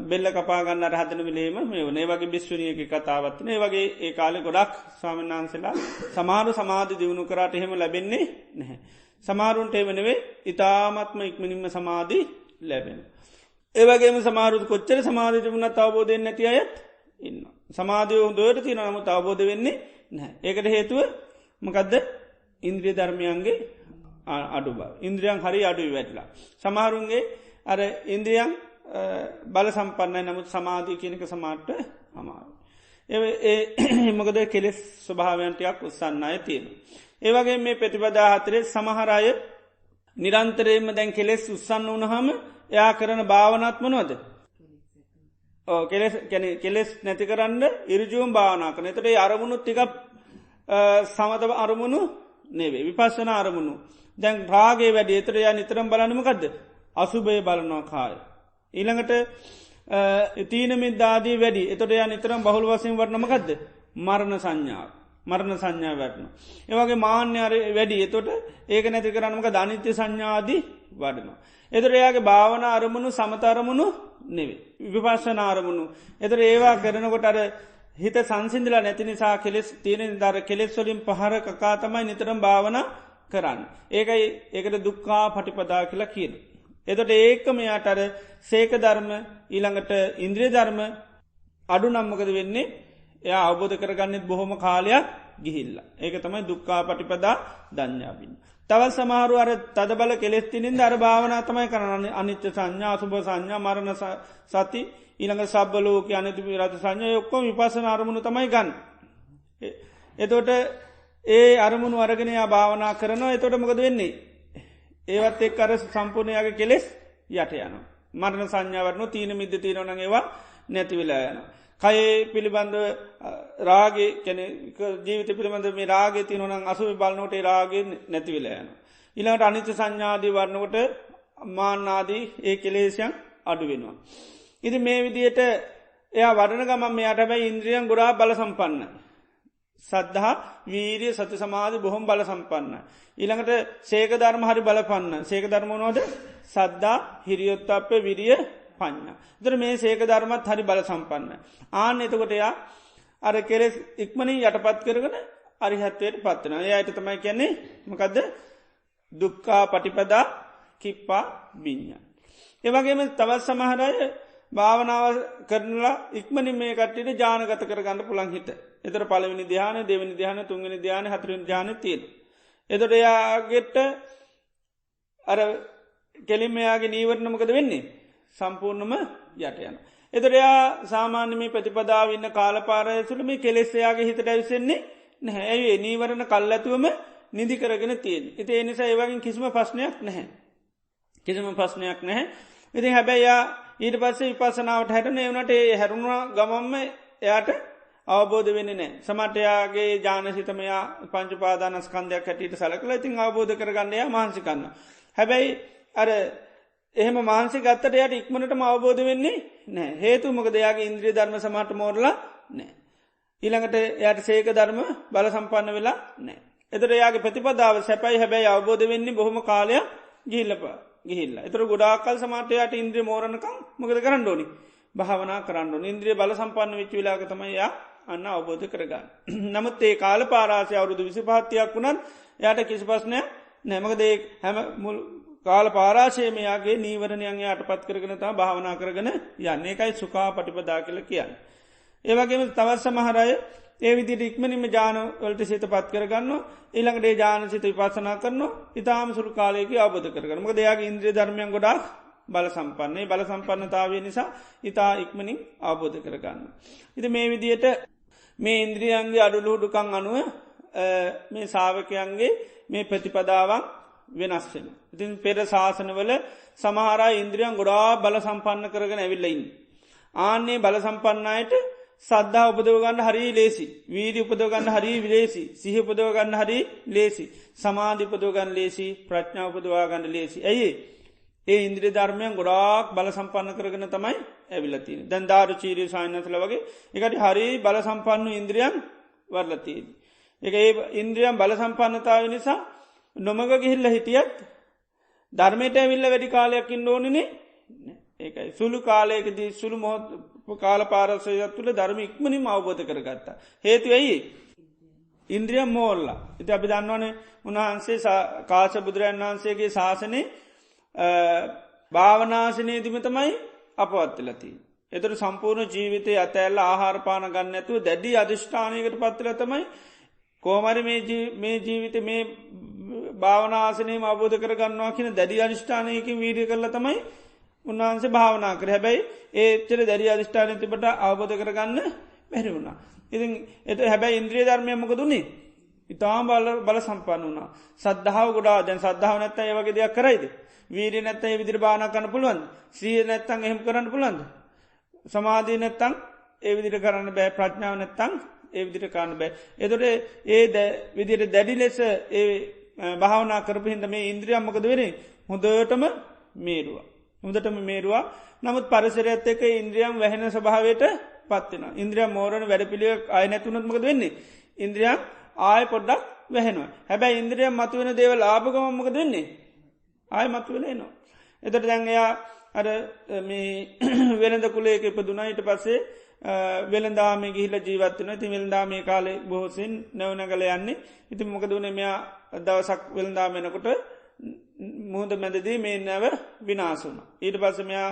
බෙල්ල කපා ගන්න අර හදන වෙලේම මේ වනේ වගේ බිස්වණියගේ කතාවක් නේ. ඒ වගේ ඒ කාලේ ගොඩක් ස්වාමීන් වහන්සේලා සමහර සමාධි දිනු කරාට එහෙම ලැබෙන්නේ නැහැ. සමහරුන්ට එහෙම නෙවෙයි ඊ타ත්ම ඉක්මනින්ම සමාධි ලැබෙනවා. ඒ වගේම සමහරුත් කොච්චර සමාධිය තිබුණත් අවබෝධ වෙන්නේ නැති අයත් ඉන්නවා. සමාධිය හොඳට තියෙනවා නමුත් අවබෝධ වෙන්නේ නැහැ. ඒකට හේතුව මොකද්ද? ඉන්ද්‍රිය ධර්මයන්ගේ අඩු බව. ඉන්ද්‍රියන් හරි අඩුයි වැටලා. සමහරුන්ගේ අර ඉන්ද්‍රියන් බල සම්පන්නයි නමුත් සමාධිය කියන එක සමාර්ථ අමාරුයි. ඒ මොකද කෙලෙස් ස්වභාවයන් ටිකක් උස්සන්න අය තියෙනවා. ඒ වගේ මේ ප්‍රතිපදා හතරේ සමහර අය නිරන්තරයෙන්ම දැන් කෙලෙස් උස්සන්න වුණාම එයා කරන භාවනාවක් මොනවද? කෙලෙස් නැති කරන්න ඉරිජුවම් භාවනා කරන. එතකොට ඒ අරමුණු ටිකක් සමත අරමුණු නෙවෙයි විපස්සනා අරමුණු. දැන් රාගේ වැඩි. එතකොට යා නිතරම බලන්නේ මොකද්ද? අසුභය බලනවා කාය. ඊළඟට තීන මිද්දාදී වැඩි. එතකොට යා නිතරම බහුල වශයෙන් වඩන මොකද්ද? මරණ සංඥාව. මරණ සංඥාව වඩනවා. ඒ වගේ මාන්නය වැඩි. එතකොට ඒක නැති කරන්න මොකද? අනිත්‍ය සංඥාදී වඩනවා. එතකොට එයාගේ භාවනා අරමුණු සමත අරමුණු නෙවෙයි. විපස්සනා අරමුණු. එතකොට ඒවා කරනකොට අර හිත සංසිඳලා නැති නිසා කෙලෙස් තියෙන දර කෙලෙස් වලින් පහර කකා තමයි නිතරම භාවනා කරන්නේ. ඒකයි ඒකට දුක්ඛා පටිපදා කියලා කියනවා. එතකොට ඒකම යාට අර සේක ධර්ම ඊළඟට ඉන්ද්‍රිය ධර්ම අඩු නම් මොකද වෙන්නේ? එයා අවබෝධ කරගන්නෙත් බොහොම කාලයක් ගිහිල්ලා. ඒක තමයි දුක්ඛා පටිපදා දඤ්ඤාවින්. තවත් සමහරු අර තද බල කෙලෙස් තිනින්ද අර භාවනා තමයි කරන්නේ. අනිත්‍ය සංඥා, අසුභ සංඥා, මරණ සති, ඊළඟ සබ්බ ලෝක අනිත්‍ය විරත සංඥා ඔක්කොම විපස්සනා අරමුණු තමයි ගන්න. එතකොට ඒ අරමුණු අරගෙන යා භාවනා කරනවා. එතකොට මොකද වෙන්නේ? ඒවත් එක්ක අර සම්පූර්ණයාගේ කෙලෙස් යට යනවා. මරණ සංඥා වර්ණෝ තීන මිද්ද තියෙනවා නම් ඒවා නැති වෙලා යනවා. කයේ පිළිබඳව රාගේ කියන්නේ ජීවිත පිළිබඳව මේ රාගේ තියෙනවා නම් අසුභ බලනකොට ඒ රාගේ නැති වෙලා යනවා. ඊළඟට අනිත්‍ය සංඥාදී වර්ණකොට මාන්න ආදී ඒ කෙලෙස්යන් අඩු වෙනවා. ඉතින් මේ විදිහට එයා වඩන ගමන් මෙයාට හැබැයි ඉන්ද්‍රියන් ගොඩාක් බල සම්පන්නයි. සද්ධා, වීරිය, සති සමාධි බොහොම බල සම්පන්නයි. ඊළඟට සේක ධර්ම හරි බලපන්න. සේක ධර්ම මොනවද? සද්ධා, හිරියොත්ප්ප, විරිය, පඤ්ඤා. ඒතර මේ සේක ධර්මත් හරි බල සම්පන්නයි. ආන්න එතකොට එයා අර කෙලෙස් ඉක්මනින් යටපත් කරගෙන අරිහත්වයට පත්වන. එයට තමයි කියන්නේ මකදද දුක්කා පටිපදා කිප්පා බිඤ්ඥා. ඒවගේම තවත් සමහරය භාවනාව කරනලා ඉක්මනි මේ කට්ටිට ජානගත කරගන්න පුළන් හිට. එතර පලවිනි ධ්‍යාන දෙවනි ධ්‍යාන තුන්ගනි ධ්‍යාන හතුරනි ධ්‍යාන තියෙන. එතොට එයාගෙට අර කෙලිමයාගේ නීවරණමකද වෙන්නේ සම්පූර්ණම යට යන. එතරයා සාමාන්‍යමේ ප්‍රතිපදාව ඉන්න කාලපාරයසුළ මේ කෙලෙස්සයාගේ හිතට ඇවිසෙන්නේ නැහැඒ නීවරණ කල් ඇතුවම නිදි කරගෙන තියෙන්. එති එනිසා ඒවගින් කිසිම ප්‍රශ්නයක් නැහැ. කිසිම ප්‍රශ්නයක් නැහැ. ඉතින් හැබැයියා ඊට පස්සේ විපසනාවට හැට නවනට හැරුණවා ගමම්ම එයාට අවබෝධ වෙන නෑ සමටයාගේ ජානසිතමයා පංචුපාදානස්කන්දයක් හැටියට සලකල ඉතින් අවබෝධ කරගන්නයා මහන්සිකන්න. හැබැයි අර එහෙම මාන්සි ගත්තට යට ඉක්මනටම අවබෝධ වෙන්නේ නෑ හේතු මොක දෙයාගේ ඉන්ද්‍රිය ධර්ම සමට මෝරලා නෑ. ඊළඟට යට සේක ධර්ම බල සම්පන්න වෙලා නෑ. එතර යාගේ ප්‍රතිපදාව සැපයි හැබැයි අවබෝධ වෙන්නේ බොහොම කාලයක් ගිල්ලප ගිහිල්ල. එතර ගොඩාකල් සමාටයට ඉන්ද්‍රිය මෝරණකම් මොකද කරන්න ඕනි භාවනා කරන්න ඉන්ද්‍රිය බල සම්පන්න වෙච්ච විලාගතමයියා අන්න අවබෝධ කරගන්න. නමුත් ඒ කාල පාරාසය අවුරුදු විසි පහත්තියක් වුණත් යට කිසි පස්නය නැමකදේ හැම මුල් කාල පාරාශයමයාගේ නීවරණයන් යට පත් කරගෙන තා භාවනා කරගෙන යන්න එකයි සුකා පටිපදා කියල කියන්න. ඒවගේම තවත් සමහරය ඒ විදිට ඉක්මනිම ජානවලට සිත පත් කරගන්න ඊළඟට ජාන සිත විපසනා කරන ඉතාම සුරු කාලයක අවබධ කරගන ම දෙයාගේ ඉන්ද්‍රිය ධර්මයන් ගොඩක් බල සම්පන්නේ බල සම්පන්නතාවය නිසා ඉතා ඉක්මනින් අවබෝධ කරගන්න. ඉති මේ විදියට මේ ඉන්ද්‍රියන්ගේ අඩුලුහුඩුකං අනුව මේ සාාවකයන්ගේ මේ ප්‍රතිපදාවන් වෙනස් වෙන. ඉතින් පෙර ශාසනවල සමහරා ඉන්ද්‍රියන් ගොඩා බල සම්පන්න කරගෙන ඇවිල්ලයින්. ආන්නේ බල සම්පන්නයට සද්ධා උපදවගන්න හරි ලේසි වීඩි උපදවගන්න හරි විලේසි සිහ උපදවගන්න හරි ලේසි සමාධිපදවගන්න ලේසි ප්‍රඥා උපදවාගන්න ලේසි. ඇයි ඒ ඉන්ද්‍රිය ධර්මයන් ගොඩාක් බල සම්පන්න කරගෙන තමයි ඇවිලතින දැන් ධාරු චීරී සායනසල වගේ එකට හරි බල සම්පන්නු ඉන්ද්‍රියන් වර්ලතිීන්. එක ඒ ඉන්ද්‍රියම් බල සම්පන්නතාව නිසා නොමග ගිහිල්ල හිටියත් ධර්මයට ඇවිල්ල වැඩි කාලයක්කින් ඕනනේ ඒකයි සුළු කාලයකදී සුළු මොහොත් කාල පාරසයත් තුළ ධර්ම ඉක්මනින් අවබෝධ කරගත්තා. හේතු ඇයි ඉන්ද්‍රියම් මෝල්ලා ඉති අපි දන්නවනේ උන්වහන්සේ කාශ බුදුරන් වහන්සේගේ ශාසනය භාවනාශනයේදිම තමයි අපවත්තිලති. එතුර සම්පූර්ණ ජීවිතය අතඇල්ල ආහාරපාන ගන්න ඇතුව දැඩි අධිෂ්ඨානයකට පත්තිල තමයි කෝමරි මේ ජීවිත මේ භාවනාසනය අවබෝධ කරගන්නවා කියන දැඩි අධිෂ්ඨානයකින් වීඩිය කරල තමයි උන්වහන්සේ භාවනා කර හැබැයි ඒච්චර දැඩි අධිෂ්ඨානය තිබට අවබෝධ කරගන්න බැරි වුණා. ඉතින් එත හැබැයි ඉන්ද්‍රිය ධර්මය මොකදුන්නේ ඉතාම් බල සම්පන්න වුණා සද්ධාව ගොඩා දැන් සද්ධාව නැත්ත ඒවගේ දෙයක් කරයිද වීරී නැත්ත ඒ විදිරි බාන කන්න පුළුවන් සිය නැත්තන් එහෙම කරන්න පුළන්ද සමාධී නැත්තං ඒ විදිට කරන්න බෑ ප්‍රඥාව නැත්තං ඒ විදිට කාන්න බෑ. එතොට ඒ විදිට දැඩි ලෙස ඒ භාවනා කරපු හිද මේ ඉන්ද්‍රියම්මකද වෙන හොදටම මේරුවා. හොදටම මේරුවා නමුත් පරිසරඇත් එක ඉන්ද්‍රියම් වැහෙන ස්භාවයට පත්වෙන. ඉන්ද්‍රියම් මෝරණ වැඩ පිළිය අය නැතුනත්මකද වෙන්නේ. ඉන්ද්‍රියම් ආය පොඩ්ඩක් වැහෙනවා. හැබැයි ඉන්ද්‍රියම් මතුවෙන දේව ලාභගමමකද වෙන්නේ. ආය මත්වෙලේනවා. එතට දැන්යා අර මේ වෙනද කුලේක ඉපදුනා ඊට පස්සේ වෙළදාම ගිහිල ජීවත්වන ති වෙල්දා මේ කාලේ බොහෝසින් නැවනගල යන්නේ ඉති මොකදුන මෙයා දවසක් වෙළදාමෙනකොට මුහද මැදදී මේ නැව විනාසුන. ඊට පස්ස මෙයා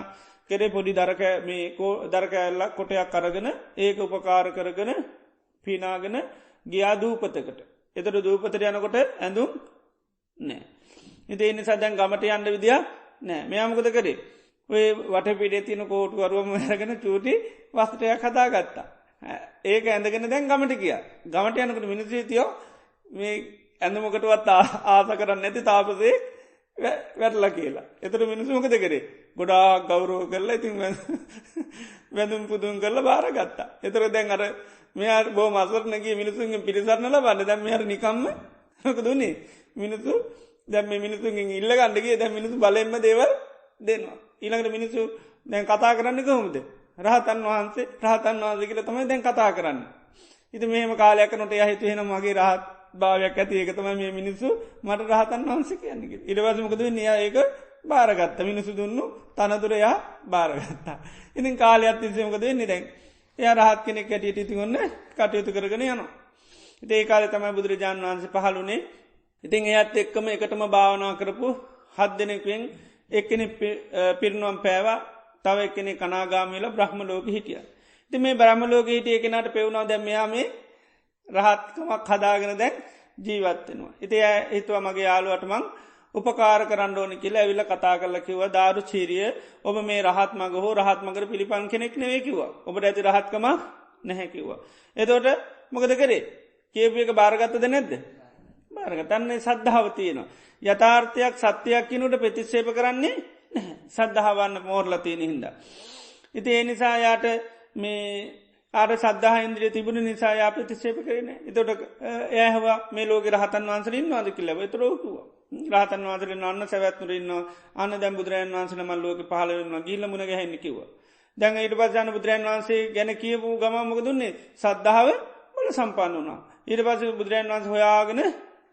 කෙරේ පොඩි දරක මේ දරකඇල්ලක් කොටයක් කරගෙන ඒක උපකාර කරගෙන පිනාගෙන ගියා දූපතකට. එතට දූපතර යනකොට ඇඳුම් නෑ. ඉති එනි සදැන් ගමට යන්න විදිිය නෑ මෙයාමකද කරේ. ඔය වට පිඩේ තින කෝටු අරුවම ඇරගෙන චූටි වස්ටයක් හදා ගත්තා. ඒක ඇඳගෙන දැන් ගමට කිය ගමට යනකට මිනිස්්‍රීතියෝ මේ ඇඳමකටවත් ආස කරන්න නැති තාපසේ වැටල කියලා. එතට මිනිසුමකද කරේ ගොඩා ගෞරෝ කරලා ඉතින් වැඳුම් පුදුන් කරල බාර ගත්තා. එතර දැන් අර මෙයා බෝ මසරනගේ මිනිසුන්ගේ පිරිසරන්නල බන්න දැම් මෙහර නිකම්ම ක දුන්නේ මිනිසු දැම් මිනිසුන්ගෙන් ඉල්ල ගණඩගේ දැ මිනිසු බලෙන්ම දේවල් දෙන්නවා. ඊළඟට මිනිස්සු දැන් කතා කරන්න කොහොමද රහතන් වහන්සේ රහතන් වහන්සේ කියල තමයි දැන් කතා කරන්න. ඉති මෙහම කාලයක් නොට යහිතු හෙන මගේ රහත් භාවයක් ඇති ඒක තමයි මේ මිනිස්සු මට රහතන් වහන්සේ කියන්නේ. ඉඩවසමකද නියා ඒක බාරගත්ත මිනිසු දුන්නු තනතුරයා බාරගත්තා. ඉතින් කාලයක් තිසමකද නිරැන් එය රහත් කෙනෙක් ඇටියට ඉතිගොන්න කටයුතු කරගෙන යනවා. ඒ කාලේ තමයි බුදුරජාණන් වහන්සේ පහළුනේ. ඉතින් එයත් එක්කම එකටම භාවනා කරපු 7 දෙනෙක්ෙන් එක්කෙනෙක් පිරිනුවම් පෑවා. තව එක්කෙනෙක් අනාගාමී වෙලා බ්‍රහ්ම ලෝකෙ හිටියා. ඉතින් මේ බ්‍රහ්ම ලෝකෙ හිටිය කෙනාට පෙවුණා දැන් මෙයා මේ රහත්කමක් හදාගෙන දැන් ජීවත් වෙනවා. ඉතින් එයා හිතුවා මගේ යාළුවාට මං උපකාර කරන්න ඕනේ කියලා ඇවිල්ලා කතා කරලා කිව්වා දාරු චීරිය ඔබ මේ රහත් මග හෝ රහත් මගට පිළිපන් කෙනෙක් නෙවෙයි කිව්වා. ඔබට ඇති රහත්කම නැහැ කිව්වා. එතකොට මොකද කරේ? කියපු එක බාරගත්තද නැද්ද? බාරගත්තන්නේ සද්ධාව තියෙනවා. යථාර්ථයක් සත්‍යයක් කිනුට ප්‍රතික්ෂේප කරන්නේ නැහැ. සද්ධාවන්න මෝරලා තියෙන හින්දා. ඉතින් ඒ නිසා යාට මේ ආර සද්ධා ඉන්ද්‍රිය තිබුණ නිසා යා ප්‍රතික්ෂේප කරේ නැහැ. එතකොට එයා ඇහුවා මේ ලෝකේ රහතන් වහන්සේලා ඉන්නවද කියලා. ඒතර ඔව් කිව්වා. රහතන් වහන්සේලා අන්න සවැත් නුර ඉන්නවා. අන්න දැන් බුදුරජාණන් වහන්සේ නම ලෝකේ පහළ වෙනවා. ගිහිල්ලා මුණ ගැහෙන්න කිව්වා. දැන් ඊට පස්සේ අන්න බුදුරජාණන් වහන්සේ ගැන කියපු ගමන් මොකද උන්නේ? සද්ධාව බල සම්පන්න වුණා. ඊට පස්සේ බුදුරජාණන් වහන්සේ හොයාගෙන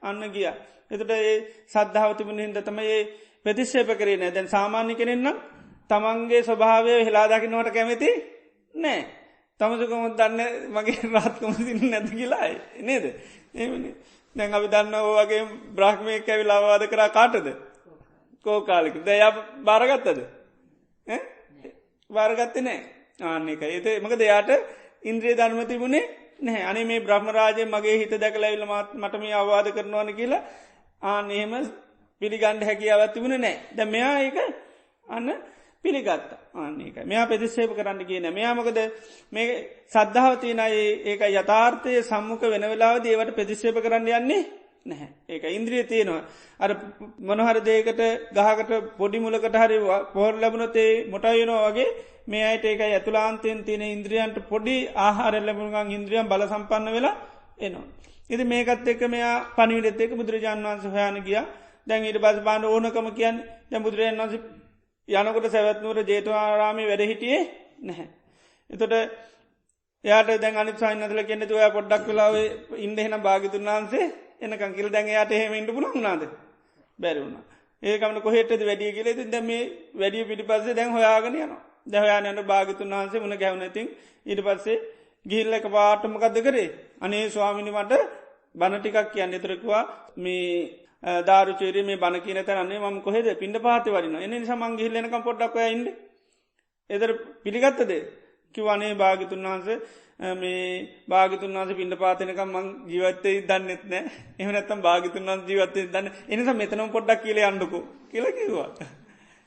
අන්න ගියා. එතකොට ඒ සද්ධාව තිබුණ හින්දා තමයි ඒ ප්‍රතික්ෂේප කරේ නැහැ. දැන් සාමාන්‍ය කෙනෙක් නම් තමන්ගේ ස්වභාවය හෙලා දකින්නවට කැමති නැහැ. තමසකම දන්නේ මගේ රහත්කම දින්නේ නැද්ද කියලා නේද? එහෙමනේ. දැන් අපි දන්නවා වගේ බ්‍රාහ්මණයෙක් ඇවිල්ලා අවවාද කරා කාටද? කෝ කාලෙක. දැන් යා බාරගත්තද? බාරගත්තේ නැහැ. ආන්න ඒකයි. ඒක මොකද යාට ඉන්ද්‍රිය ධර්ම තිබුණේ නැහැ. අනේ මේ බ්‍රහ්ම රාජය මගේ හිත දැකලා ඇවිල්ලා මට මේ අවවාද කරනවානේ කියලා ආන්න එහෙම පිළිගන්න හැකියාවක් තිබුණේ නැහැ. දැන් මෙයා ඒක අන්න පිළිගත්තා. ආන්න ඒකයි. මෙයා ප්‍රතික්ෂේප කරන්න ගියේ නැහැ. මෙයා මොකද මේ සද්ධාව තියෙන අය ඒක යථාර්ථයේ සම්මුඛ වෙන වෙලාවදී ඒවට ප්‍රතික්ෂේප කරන්න යන්නේ නැහැ. ඒක ඉන්ද්‍රිය තියෙනවා. අර මොන හරි දෙයකට ගහකට පොඩි මුලකට හරි පොහොර ලැබුණොත් ඒ මොටා වෙනවා වගේ මේ අයට ඒකයි අතුලාන්තයෙන් තියෙන ඉන්ද්‍රියන්ට පොඩි ආහාර ලැබුණාන් ඉන්ද්‍රියන් බල සම්පන්න වෙලා එනවා. ඉතින් මේකත් එක්ක මෙයා පණිවිඩෙත් එක්ක බුදුරජාණන් වහන්සේ හොයාන ගියා. දැන් ඊට පස්සේ බාන්න ඕනකම කියන්නේ දැන් බුදුරජාණන් වහන්සේ යනකොට සවැත් නුවර ජේතවනාරාමේ වැඩ හිටියේ නැහැ. එතකොට එයාට දැන් අනිත් සායනදලා කියන්නේ ඔයා පොඩ්ඩක් වෙලා ඔය ඉන්න එහෙනම් භාග්‍යතුන් වහන්සේ එනකන් කියලා දැන් එයාට එහෙම ඉන්න පුළුවන් වුණාද? බැරි වුණා. ඒකමන කොහෙටද වැඩි කියලා ඉතින් දැන් මේ වැඩි පිටිපස්සේ දැන් හොයාගෙන යනවා. දැන් හොයාගෙන යන භාග්‍යතුන් වහන්සේ මුණ ගැහුණා. ඉතින් ඊට පස්සේ ගිහිල්ලා එකපාරට මොකද්ද කරේ? අනේ ස්වාමීනි මට බණ ටිකක් කියන්න. ඒතර කිව්වා මේ දාරුචේරිය මේ බණ කියන තරන්නේ මම කොහෙද පිණ්ඩපාතේ වඩිනවා. ඒ නිසා මං ගිහිල්ලා එනකම් පොඩ්ඩක් ඔයා ඉන්න. ඒතර පිළිගත්තද? කිව්වා අනේ භාග්‍යතුන් වහන්සේ මේ භාග්‍යතුන් වහන්සේ පිණ්ඩපාතේ එනකම් මං ජීවත් වෙයි දන්නෙත් නෑ. එහෙම නැත්නම් භාග්‍යතුන් වහන්සේ ජීවත් වෙයි දන්නේ. ඒ නිසා මෙතනම පොඩ්ඩක් කියලා යන්නකෝ කියලා කිව්වා.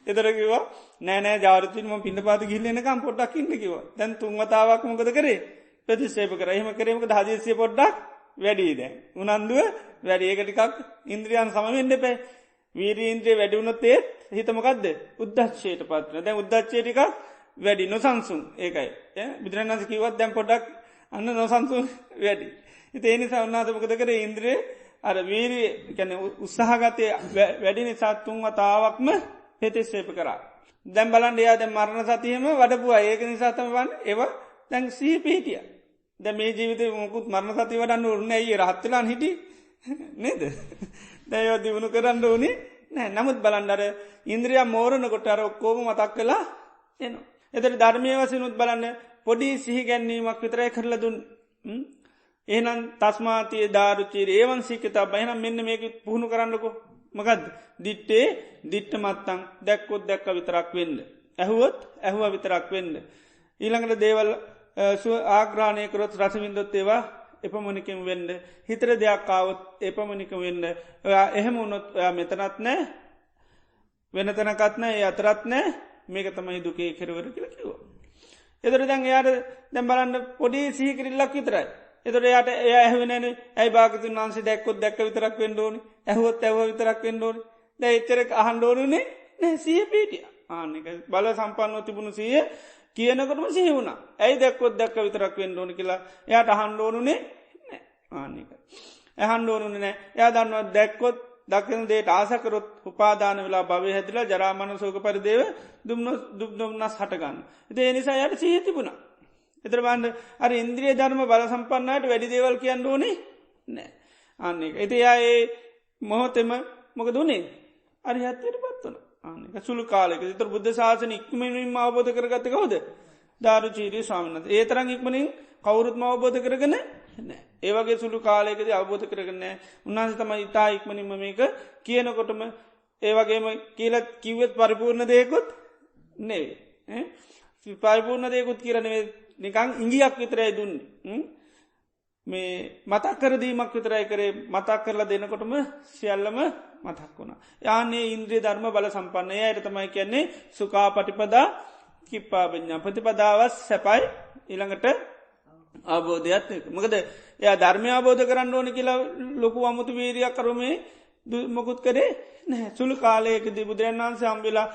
ඒතර කිව්වා නෑ නෑ ජාරුචේරිය මම පිණ්ඩපාතේ ගිහිල්ලා එනකම් පොඩ්ඩක් ඉන්න කිව්වා. දැන් 3 වතාවක් මොකද කරේ? ප්‍රතික්ෂේප කරා. එහෙම කරේ මොකද හදිස්සිය පොඩ්ඩක් වැඩි දැන්. උනන්දුව වැඩි. ඒක ටිකක් ඉන්ද්‍රියන් සම වෙන්න එපා. වීර්ය ඉන්ද්‍රිය වැඩි වුණොත් ඒ හිත මොකද්ද? උද්දච්චයටපත් වෙනවා. දැන් උද්දච්චය ටිකක් වැඩි නොසන්සුන්. ඒකයි. බුදුරජාණන් වහන්සේ කිව්වත් දැන් පොඩ්ඩක් අන්න නොසන්සුන් වැඩි. ඉතින් ඒ නිසා උන්වහන්සේ මොකද කරේ? ඉන්ද්‍රිය අර වීර්ය කියන්නේ උත්සාහගතය වැඩි නිසා 3 වතාවක්ම ප්‍රතික්ෂේප කරා. දැන් බලන්න එයා දැන් මරණ සතියෙම වඩපුවා. ඒක නිසා තමයි ඒව දැන් සිහි පිහිටියා. දැන් මේ ජීවිතේ මොකුත් මරණ සතිය වඩන්න ඕනේ ඇයි රහත් වෙලාන් හිටියේ නේද? දැන් ඒව දිනු කරන්න ඕනේ නෑ. නමුත් බලන්න අර ඉන්ද්‍රිය මෝරනකොට අර ඔක්කොම මතක් වෙලා එනවා. ඒතර ධර්මයේ වශයෙන්ුත් බලන්න පොඩි සිහි ගැනීමක් විතරයි කරලා දුන්න. එහෙනම් තස්මාතිය දාරුචීර ඒවන් සික්කතා බයනම් මෙන්න මේක පුහුණු කරන්නකෝ. මොකද්ද? දිත්තේ දිත්ත මත්තං දැක්කොත් දැක්ක විතරක් වෙන්න. ඇහුවොත් ඇහුවා විතරක් වෙන්න. ඊළඟට දේවල් ආග්‍රහණය කරොත් රස විඳොත් ඒවා එපමණකින් වෙන්න. හිතට දෙයක් ආවොත් එපමණකින් වෙන්න. ඔයා එහෙම වුණොත් ඔයා මෙතනත් නැහැ. වෙන තැනකත් නැහැ. ඒ අතරත් නැහැ. මේක තමයි දුකේ කෙරවර කියලා කිව්වා. ඒතර දැන් එයාට දැන් බලන්න පොඩි සිහි කිරිල්ලක් විතරයි. ඒතර එයාට එයා ඇහුවේ නැනේ. ඇයි භාග්‍යතුන් වහන්සේ දැක්කොත් දැක්ක විතරක් වෙන්න ඕනේ. ඇහුවොත් ඇහුවා විතරක් වෙන්න ඕනේ. දැන් එච්චර අහන්න ඕනේ නේ සිහිය පිටියා. ආන්නේක බල සම්පන්නව තිබුණු සිහිය කියනකොටම සිහි වුණා. ඇයි දැක්කොත් දැක්ක විතරක් වෙන්න ඕනේ කියලා එයාට අහන්න ඕනුනේ නෑ. ආන්නේක. අහන්න ඕනුනේ නෑ. එයා දන්නවා දැක්කොත් දකින දෙයට ආස කරොත් උපාදාන වෙලා භවය හැදිලා ජරා මරණ ශෝක පරිදේව දුම්නස් හට ගන්න. ඉතින් ඒ නිසා එයාට සිහිය තිබුණා. ඒතර බලන්න අර ඉන්ද්‍රිය ධර්ම බල සම්පන්නයට වැඩි දේවල් කියන්න ඕනේ නෑ. ආන්නේක. ඉතින් එයා ඒ මොහොතේම මොකද උනේ? අරිහත්ත්වයටපත් වුණා. ආන්නේක සුළු කාලයක. ඒතර බුද්ධ ශාසනය ඉක්මනින්ම අවබෝධ කරගත්තේ කවුද? ධාරුචීරී ස්වාමිනත් ඒ තරන් ඉක්මනින් කවුරුත්ම අවබෝධ කරගන ඒවගේ සුළු කාලයකද අවබෝධ කරගන්න උන්හන්ස තම ඉතා ඉක්මනින්ම මේක කියනකොටම ඒවගේම කියලත් කිව්වත් පරිපූර්ණ දෙයකුත් නේ පරිපූර්ණ දෙයකුත් කියරනේ නිකං ඉංගියක් විතරයි දුන්න මේ මතක් කරදීමක් විතරයි කරේ මතක් කරලා දෙනකොටම සියල්ලම මතක් වුණා යානේ ඉන්ද්‍රිය ධර්ම බල සම්පන්නය අයට තමයි කියන්නේ සුකා පටිපදා කිප්පාබඥා ප්‍රතිපදාවස් සැපයි ඊළඟට අවබෝධයක් මොකද එයා ධර්මය අවබෝධ කරන්න ඕන කියලා ලොකු අමුතු වීරයක් කරුමේ මොකුත් කරේ නැහැ සුළු කාලයකද බුදුරන් වහන්සේ හම්බෙලා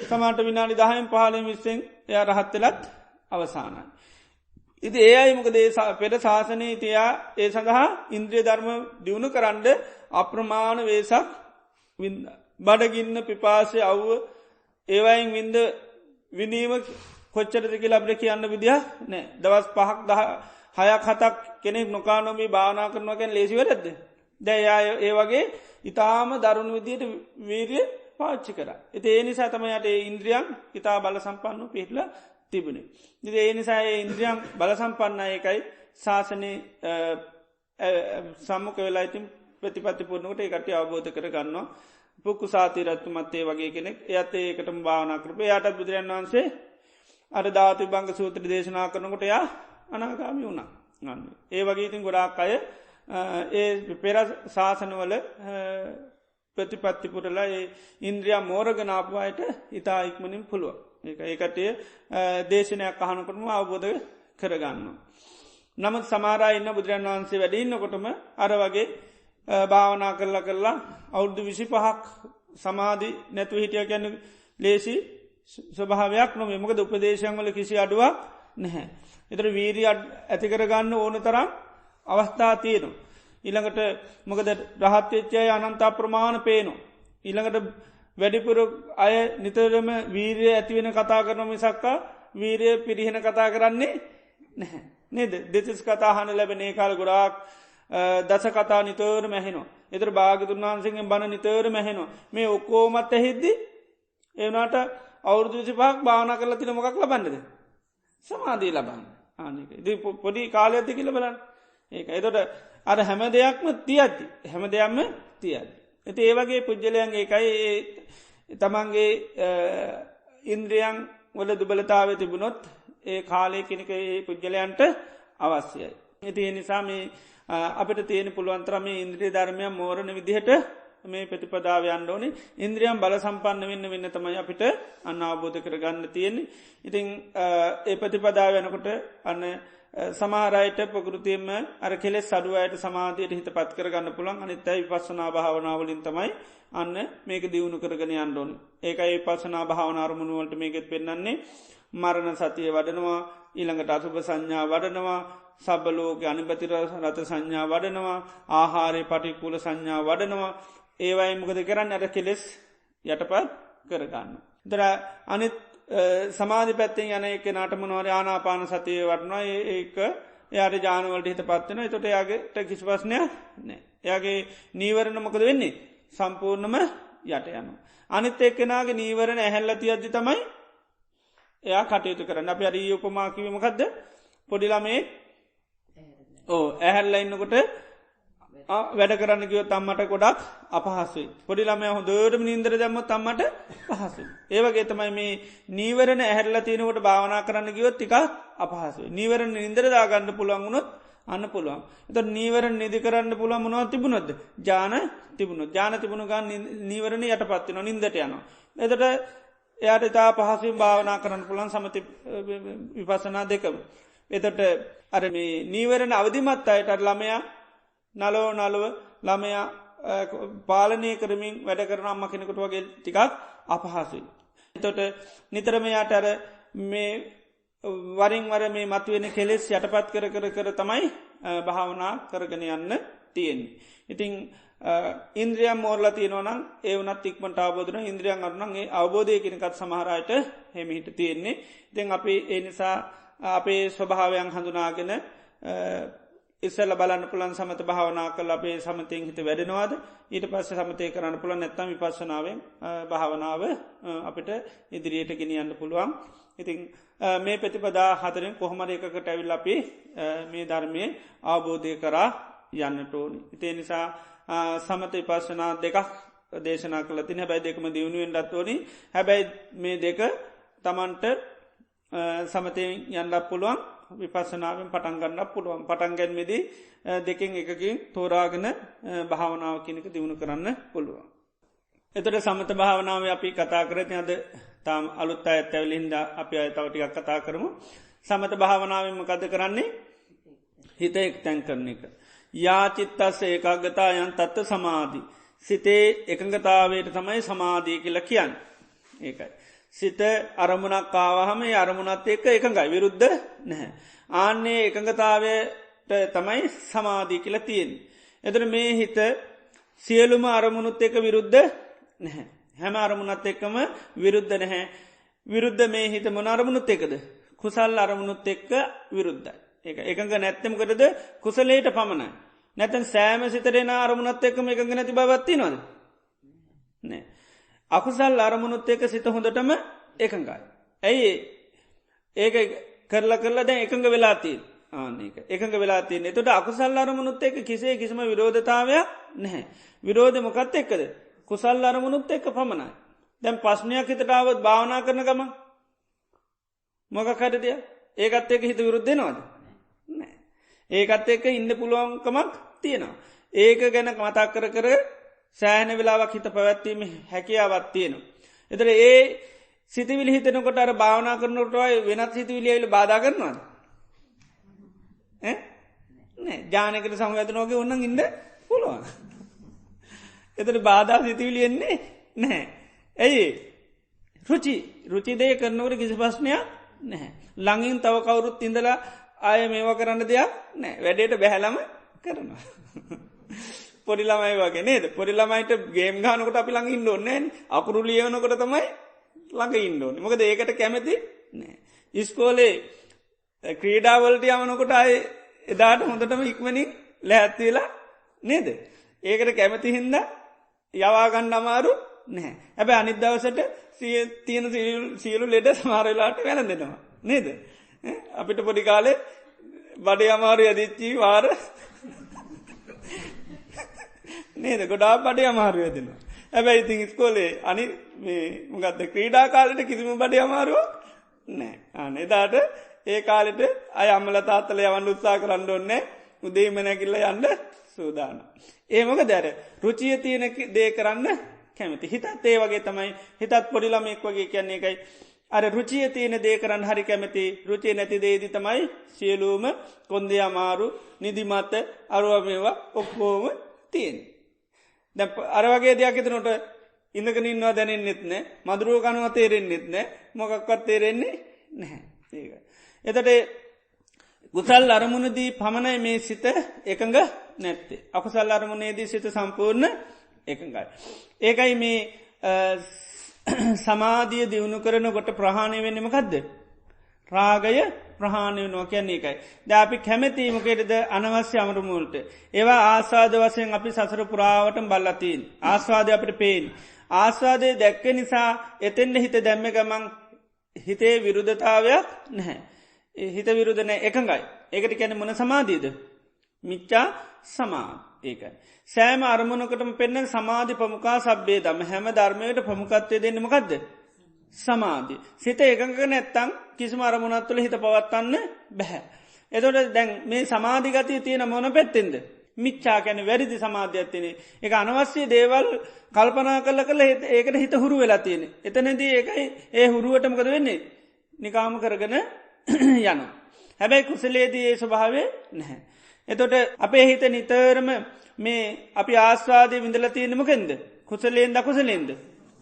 සමාට විනාඩි 10න් 15න් 20න් එයා රහත් වෙලත් අවසానයි ඉති ඒ අයි මොකදේ පෙර ශාසනයේ තියා ඒ සඳහා ඉන්ද්‍රිය ධර්ම දියුණු කරන්න අප්‍රමාණ වේසක් බඩගින්න පිපාසය අව්ව ඒවයින් වින්ද විනීම කොච්චරද කියලා අපිට කියන්න විදිහක් නෑ දවස් 5ක් 6ක් 7ක් කෙනෙක් නොකානොමි භාවනා කරනවා කියන්නේ ලේසි වැඩක්ද දැන් ඒ වගේ ඊටාම දරුණු විදියට වීර්ය පාවිච්චි කරා ඒ නිසා තමයි යට ඉන්ද්‍රියන් ඊටා බල සම්පන්නව පිළිලා තිබුණේ ඉතින් ඒ නිසා ඒ ඉන්ද්‍රියන් බල සම්පන්නයි එකයි ශාසනයේ සම්මුඛ වෙලා ඉතින් ප්‍රතිපත්ති පුරනකොට ඒකට අවබෝධ කර ගන්නවා පුක්කු සාති රත්තුමත් ඒ වගේ කෙනෙක් එයත් ඒකටම භාවනා කරපේ එයාට බුදුරජාණන් වහන්සේ අර ධාතු විභංග සූත්‍ර දේශනා කරනකොට එයා අනාගාමී වුණා. ඒ වගේ ඉතින් ගොඩාක් අය ඒ පෙර ශාසනවල ප්‍රතිපත්ති පුරලා ඒ ඉන්ද්‍රියා මෝරගෙන ආපු අයට ඉතා ඉක්මනින් පුළුවන්. ඒකට දේශනයක් අහනකොටම අවබෝධ කරගන්නවා. නමුත් සමහර අය ඉන්න බුදුරජාණන් වහන්සේ වැඩ ඉන්නකොටම අර වගේ භාවනා කරලා අවුරුදු 25ක් සමාධි නැතුව හිටියා කියන්නේ ලේසි ස්වභාවයක් නොවේ මොකද උපදේශයන් වල කිසි අඩුවක් නැහැ. ඒතර වීරිය ඇති කරගන්න ඕන තරම් අවස්ථා තියෙනවා. ඊළඟට මොකද රහත් වෙච්ච අය අනන්ත අප්‍රමාණ පේනවා. ඊළඟට වැඩිපුර අය නිතරම වීරිය ඇති වෙන කතා කරන මිසක්ක වීරිය පිරිහෙන කතා කරන්නේ නැහැ. නේද? දෙතිස් කතා අහන්න ලැබෙන ඒ කාලේ ගොඩාක් දස කතා නිතරම ඇහෙනවා. ඒතර භාග්‍යතුන් වහන්සේගෙන් බණ නිතරම ඇහෙනවා. මේ ඔක්කොමත් ඇහිද්දි ඒ වුණාට අවුරුදු 25ක් භාවනා කරලා තින මොකක් ලබන්නද? සමාධිය ලබන්න. අනේක. ඉතින් පොඩි කාලයක්ද කියලා බලන්න. ඒක. එතකොට අර හැම දෙයක්ම තියද්දි හැම දෙයක්ම තියද්දි. ඉතින් ඒ වගේ පුජ්‍යලයන් ඒකයි තමන්ගේ ඉන්ද්‍රියන් වල දුබලතාවය තිබුණොත් ඒ කාලේ කෙනෙක් ඒ පුජ්‍යලයන්ට අවශ්‍යයි. ඉතින් ඒ නිසා මේ අපිට තියෙන පුළුවන් තරම් මේ ඉන්ද්‍රිය ධර්මයන් මෝරණ විදිහට මේ ප්‍රතිපදාව යන්න ඕනේ. ඉන්ද්‍රියන් බල සම්පන්න වෙන්න තමයි අපිට අන්න අවබෝධ කරගන්න තියෙන්නේ. ඉතින් ඒ ප්‍රතිපදාව යනකොට අන්න සමහර අයට ප්‍රകൃතියෙම අර කෙලෙස් අඩු අයට සමාධියට හිතපත් කරගන්න පුළුවන්. අනිත් අය විපස්සනා භාවනාව වලින් තමයි අන්න මේක දියුණු කරගෙන යන්න ඕනේ. ඒකයි විපස්සනා භාවනා අරමුණු වලට මේකෙත් පෙන්නන්නේ මරණ සතිය වඩනවා, ඊළඟට අසුභ සංඥා වඩනවා, සබ්බ ලෝක අනිපති රත සංඥා වඩනවා, ආහාරේ පටික්කුල සංඥා වඩනවා. ඒවයි මොකද කරන්න අර කෙලෙස් යටපත් කරගන්න. දර අනිත් සමාධි පැත්තෙන් යන එක නාටමනවර ආනාපාන සතිය වටනවා ඒක එයාට ජානවලට හිත පත්වන තොට යාගේට කිසි පස්නය නෑ. එයාගේ නීවරණ මොකද වෙන්නේ සම්පූර්ණම යට යන. අනිත් එක්කෙනගේ නීවරණ ඇහැල්ලති අද්දි තමයි එයා කටයුතු කරන්න අප අරී උපමාකිවීමකක්ද පොඩිලාමේ ඇහැල්ල ඉන්නකොට වැඩ කරන්න කිව තම්මට ගොඩක් අපහසුයි. පොඩිළමය හොඳටම නින්දර දැම්ම තම්මට පහසු. ඒවගේ තමයි මේ නීවරණ ඇහැරල තියනකොට භාවනා කරන්න කිවොත් ටික අපහසු. නීවරණ නින්දරදා ගන්න පුළුවන් වුණොත් අන්න පුළුවන්. එත නීවරණ නිදි කරන්න පුළුවන් මොනව තිබුණොද ජාන තිබුණු ජාන තිබුණු ගන්න නීවරණ යට පත්තින නින්දට යනවා. එතට එයාට තා පහසුවෙන් භාවනා කරන්න පුළන් සමති විපසනා දෙකම. එතට අර මේ නීවරණ අවධිමත් අයට ළමයා නලව ළමයා පාලනය කරමින් වැඩ කරන අම්ම කෙනෙකුට වගේ ටිකක් අපහසුයි. එතොට නිතරමයාට අර මේ වරින්වර මේ මතුවෙන කෙලෙස් යටපත් කර තමයි භාවනා කරගෙන යන්න තියෙන්නේ. ඉතිං ඉන්ද්‍රියම් මෝර්ලා තියෙනවනම් ඒ වනත් ඉක්මට අවබෝධන ඉන්ද්‍රියන් අරනගේ අවබෝධය කෙනකත් සමහරයට හෙමිහිට තියෙන්නේ. දෙන් අපි ඒ නිසා අපේ ස්වභාවයන් හඳුනාගෙන ඉස්සල බලන්න පුළන් සමත භාවනා කල් අපේ සමතයෙන් හිත වැඩෙනවාද ඊට පස්ස සමතය කරන්න පුළන් නැත්තම් විපස්සනාවෙන් භාවනාව අපිට ඉදිරියට ගෙනියන්න පුළුවන් ඉතින් මේ ප්‍රතිපදා හතරෙන් කොහොමර එකකට ඇවිල් අපි මේ ධර්මය අවබෝධය කරා යන්නට ඕනි. ඉතිේ නිසා සමත විපස්සනා දෙකක් දේශනා කල තින හැබැයි දෙකම දියුණුවෙන් ඩත්වෝනි හැබැයි මේ දෙක තමන්ට සමතයෙන් යන්නක් පුළුවන් විපස්සනාවෙන් පටන්ගන්නක් පුළුවන් පටන්ගැන්මේදී දෙකින් එකකින් තෝරාගෙන භාවනාව කෙනෙක දියුණු කරන්න පුළුවන්. එතට සමත භාවනාව අපි කතා කරති අද තාම් අලුත් අයත් ඇවලින්ද අපි අයතවටිකක් කතා කරමු සමත භාවනාවම කද කරන්නේ හිත එක් තැන් කරන එක. යාචිත්තස්ස ඒකාගතායන් තත්ත සමාධී. සිතේ එකඟතාවයට තමයි සමාධී කියල කියන්න ඒකයි. සිත අරමුණක් කාවහම අරමුණත් එක්ක එකඟයි විරුද්ධ නැහැ. ආන්නේ එකඟතාවයට තමයි සමාධී කියල තියෙන්. එතන මේ හිත සියලුම අරමුණුත් එක විරුද්ධ නැහැ. හැම අරමුණත් එක්කම විරුද්ධ නැහැ. විරුද්ධ මේ හිත මොන අරමුණුත් එකද. කුසල් අරමුණුත් එක්ක විරුද්ධයි. එකඟ නැත්තමකටද කුසලේට පමණයි. නැතන් සෑම සිතරෙන අරමුණත් එක්කම එකඟ නැති බවත්ති නොද. නෑ. අකුසල් අරමුණුත් එක සිත හොඳටම එකඟයි. ඇයි ඒක කරලා දැන් එකඟ වෙලාතිී ආනක එකඟ වෙලාතිී එතට අකුසල් අරමුණුත් එක කිසේ කිසිම විරෝධතාවයක් නැහැ. විරෝධ මොකත් එක්කද. කුසල් අරමුණුත් එක්ක පමණයි. දැන් පස්්නයක් හිතටාවත් භාවනා කරන ගම මොක කටදය ඒකත් එක හිත විරුද්ධෙනවාද. නෑ. ඒකත් එක්ක ඉන්න පුළුවන්කමක් තියෙනවා. ඒක ගැන මතක් කර සෑහන වෙලාවක් හිත පැවැත්වීම හැකියාවත් තියෙනවා. එතර ඒ සිතිවිලි හිතනකොට අර භාවනා කරනටයි වෙනත් සිතිවිලියල බාධ කරනවාද. ජානකට සමඇතනෝක ඔන්න ඉන්න පුළුවන්. එතට බාධා සිතිවිලියෙන්නේ නැහැ. ඇයි රුචිදය කරනවට කිසි පස්්නයක් නැහැ. ළඟින් තව කවුරුත් ඉඳලා ආය මේවා කරන්න දෙයක් නෑ වැඩේට බැහැලම කරනවා. පොඩිලාමයි වගේ නේද පොඩිලාමයිට ගේම් ගානකට අපි ළඟ ඉන්න ඕන්නේ අකුරු ලියවනකොට තමයි ළඟ ඉන්න ඕනේ මොකද ඒකට කැමති නෑ ඉස්කෝලේ ක්‍රීඩාවලට යවනකොට අය එදාට හොඳටම ඉක්මනින් ලැහැත්තිවෙලා නේද ඒකට කැමති හින්ද යවාගන්න අමාරු නැහැ හැබැ අනිදවසට තියෙන සියලු ලෙඩ සමාරලාට වැළඳෙනවා නේද අපිට පොඩි කාලේ බඩ අමාරු යදිච්චී වාර නේද ගොඩා බඩ අමාරුව දෙනවා. ඇබැයි ඉතින් ස්කෝලේ අනි මොකක්ද ක්‍රීඩා කාලට කිසිම බඩ අමාරුව නෑ අන එදාට ඒ කාලෙට අය අම්මල තාත්තල යවන්න උත්සා කරන්න ඔන්නේ උදේම නැකිල්ල යන්න සූදාන. ඒමක දැර රුචිය තියෙන දේ කරන්න කැමති හිතත් ඒ වගේ තමයි හිතත් පොඩිලමෙක් වගේ කියන්නේ එකයි අර රුචිය තියෙන දේ කරන්න හරි කැමති රුචිය නැති දේදි තමයි සියලූම කොන්දේ අමාරු නිදිමත අරුවමේවා ඔක්කෝම තියෙන්. අර වගේ දෙයක් එතනොට ඉඳකන ඉන්නවා දැනෙන්න්නෙත් නෑ මදුරුව කනුව තේරෙන්න්නෙත් නෑ මොකක්වත් තේරෙන්නේ නැහැ ඒක. එතට ගුසල් අරමුණදී පමණයි මේ සිත එකඟ නැත්තේ. අකුසල් අරමුණේදී සිත සම්පූර්ණ එකඟයි. ඒකයි මේ සමාධිය දියුණු කරන කොට ප්‍රහාණය වෙන්නමකක්ද. රාගය ප්‍රහාණය නවා කියන්නේ එකයි. ද අපි කැමැතිීමකෙටද අනවශ්‍ය අමරුමුල්ට. ඒවා ආස්වාද වසයෙන් අපි සසර පුරාවට බල්ලතින්. ආස්වාදය අපට පේෙන්. ආස්වාදය දැක්ක නිසා එතෙන්ට හිත දැම්ම ගමන් හිතේ විරුද්ධතාවයක් නැහැ. හිත විරුද්ධනෑ එකඟයි. ඒකට කැන මොන සමාධීද. මිච්චා සමා ඒකයි. සෑම අරමුණකටම පෙන්න්න සමාධි පමුකා සබ්බේ දම හැම ධර්මයට ප්‍රමුකත්වය දෙන්නමකක්ද. සමාධී. සිත එකඟ නැත්තං කිසිම අරමුණත් තුළ හිත පවත්වන්න බැහැ. එතොට දැන් මේ සමාධිගතය තියෙන මොන පැත්තෙන්ද. මිච්චා කැන වැරදි සමාධ්‍යයක්තිනේ එක අනවශ්‍ය දේවල් කල්පනා කල කළ ඒකට හිත හුරු වෙලා තියෙන. එතනදී ඒකයි ඒ හුරුවටමකද වෙන්නේ. නිකාම කරගෙන යන. හැබැයි කුසලේදී ඒ ස්වභාවේ නැහැ. එතොට අපේ හිත නිතරම මේ අපි ආස්වාදය විඳල තියෙනමකෙන්ද. කුසලයෙන් දකුසලෙන්ද.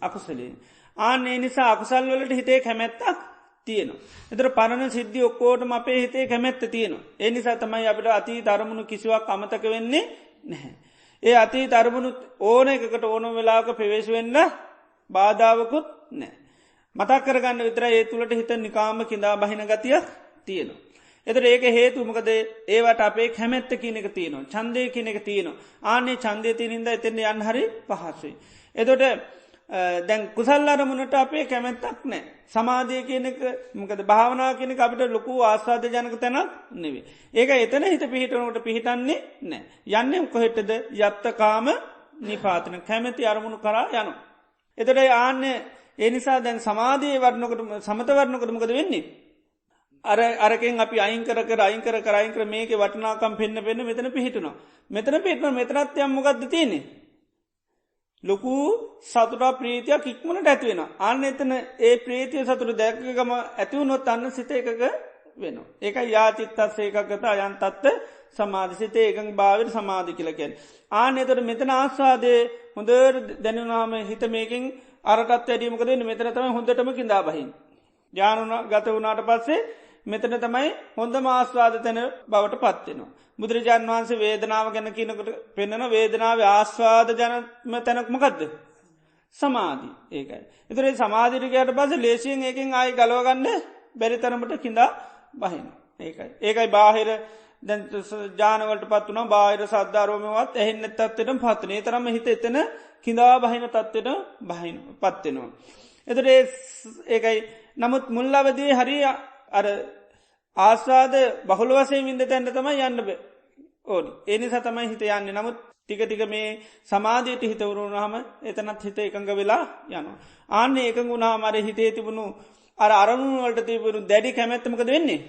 අකුසලයෙන්. ආනේ නිසා අකුසල් වලට හිතේ කැමැත්තක් තියෙනවා. එතර පරණ සිද්ධි ඔක්කෝටම අපේ හිතේ කැමැත්ත තියෙනවා. ඒ නිසා තමයි අපිට අති තරමුණු කිසිවක් අමතක වෙන්නේ නැහැ. ඒ අති තරමුණු ඕන එකකට ඕන වෙලාක පෙවේශ වෙන්න බාධාවකුත් නෑ. මතක් කරගන්න විතර ඒ තුළට හිත නිකාම කිඳා බහින ගතියක් තියෙනවා. එතට ඒක හේතුමකද ඒවට අපේ කැමැත්ත කියනෙක තියනවා චන්දය කියනෙක තියනවා ආනේ චන්දය තිනින්ද එතෙන්න යන් හරි පහසුයි. එතොට දැන් කුසල් අරමුණට අපේ කැමැත්තක් නෑ සමාධය කියනක මකද භාවනා කියනක අපිට ලොකු ආස්වාද ජනක තැනක් නෙවේ. ඒක එතන හිත පිහිටනකට පිහිටන්නේ නෑ. යන්නම් කොහෙටද යත්තකාම නිපාතන කැමැති අරමුණු කරා යනු. එතට ආන්නේ එනිසා දැන් සමාධයේ වරණකට සමතවරණකටමකද වෙන්නේ. අරකෙන් අපි අයිංකර අයිංකර කරයිංකර මේක වටනාකම් පෙන්න්න පෙන්න්න මෙතන පිහිටුනවා. මෙතන පිටන මෙතනත් යම්මගත්ද තියන්නේ. ලොකු සතුරා ප්‍රීතියක් ඉක්මනට ඇතිවෙන. අන්න එතන ඒ ප්‍රීතිය සතුරු දැකගම ඇතිවුණොත් අන්න සිත එකක වෙන. ඒක යාචිත්තත් ඒකගත අයන්තත්ත සමාධසිතේ ඒකං භාවට සමාධි කියලකෙන්. ආන එතට මෙතන ආස්වාදය හොඳර දැනුනාම හිත මේකින් අරටත් වැඩීමකද මෙතන තම හොඳටම කින්දා බහින්. ජානුන ගත වුණාට පස්සේ මෙතන තමයි හොඳ මාස්වාද තැන බවට පත්වෙනවා. බුදුරජාන් වහන්සේ වේදනාව ගැන කියනකට පෙන්න්නන වේදනාව ආස්වාද ජනම තැනක්මකක්ද. සමාධී ඒකයි. එතුරේ සමාධිරිකයට පස ලේසියෙන් ඒකින් ආයි ගලවගන්න බැරිතරමට කිඳා බහින. ඒකයි. ඒකයි බාහිර දැන් ජානවලට පත් වන බාහිර සද්ධාරෝමවත් එහෙන්න තත්වයට පත්වනේ තරම හිත එතන කිඳා බහින තත්වයට බහින පත්වෙනවා. එතට ඒකයි නමුත් මුල්ලවදී හරි අර ආස්වාද බහුල වසේ විින්ද තැන්ට තමයි යන්න ඕනි ඒනි සතමයි හිත යන්නේ නමුත් ටික මේ සමාධයට හිතවරුණහම එතනත් හිත එකඟ වෙලා යනවා. ආන්නේ එකඟ වුණා මර හිතේ තිබුණු අරමුණුවලට තිබුණු දැඩි කැමැත්තමකද වෙන්නේ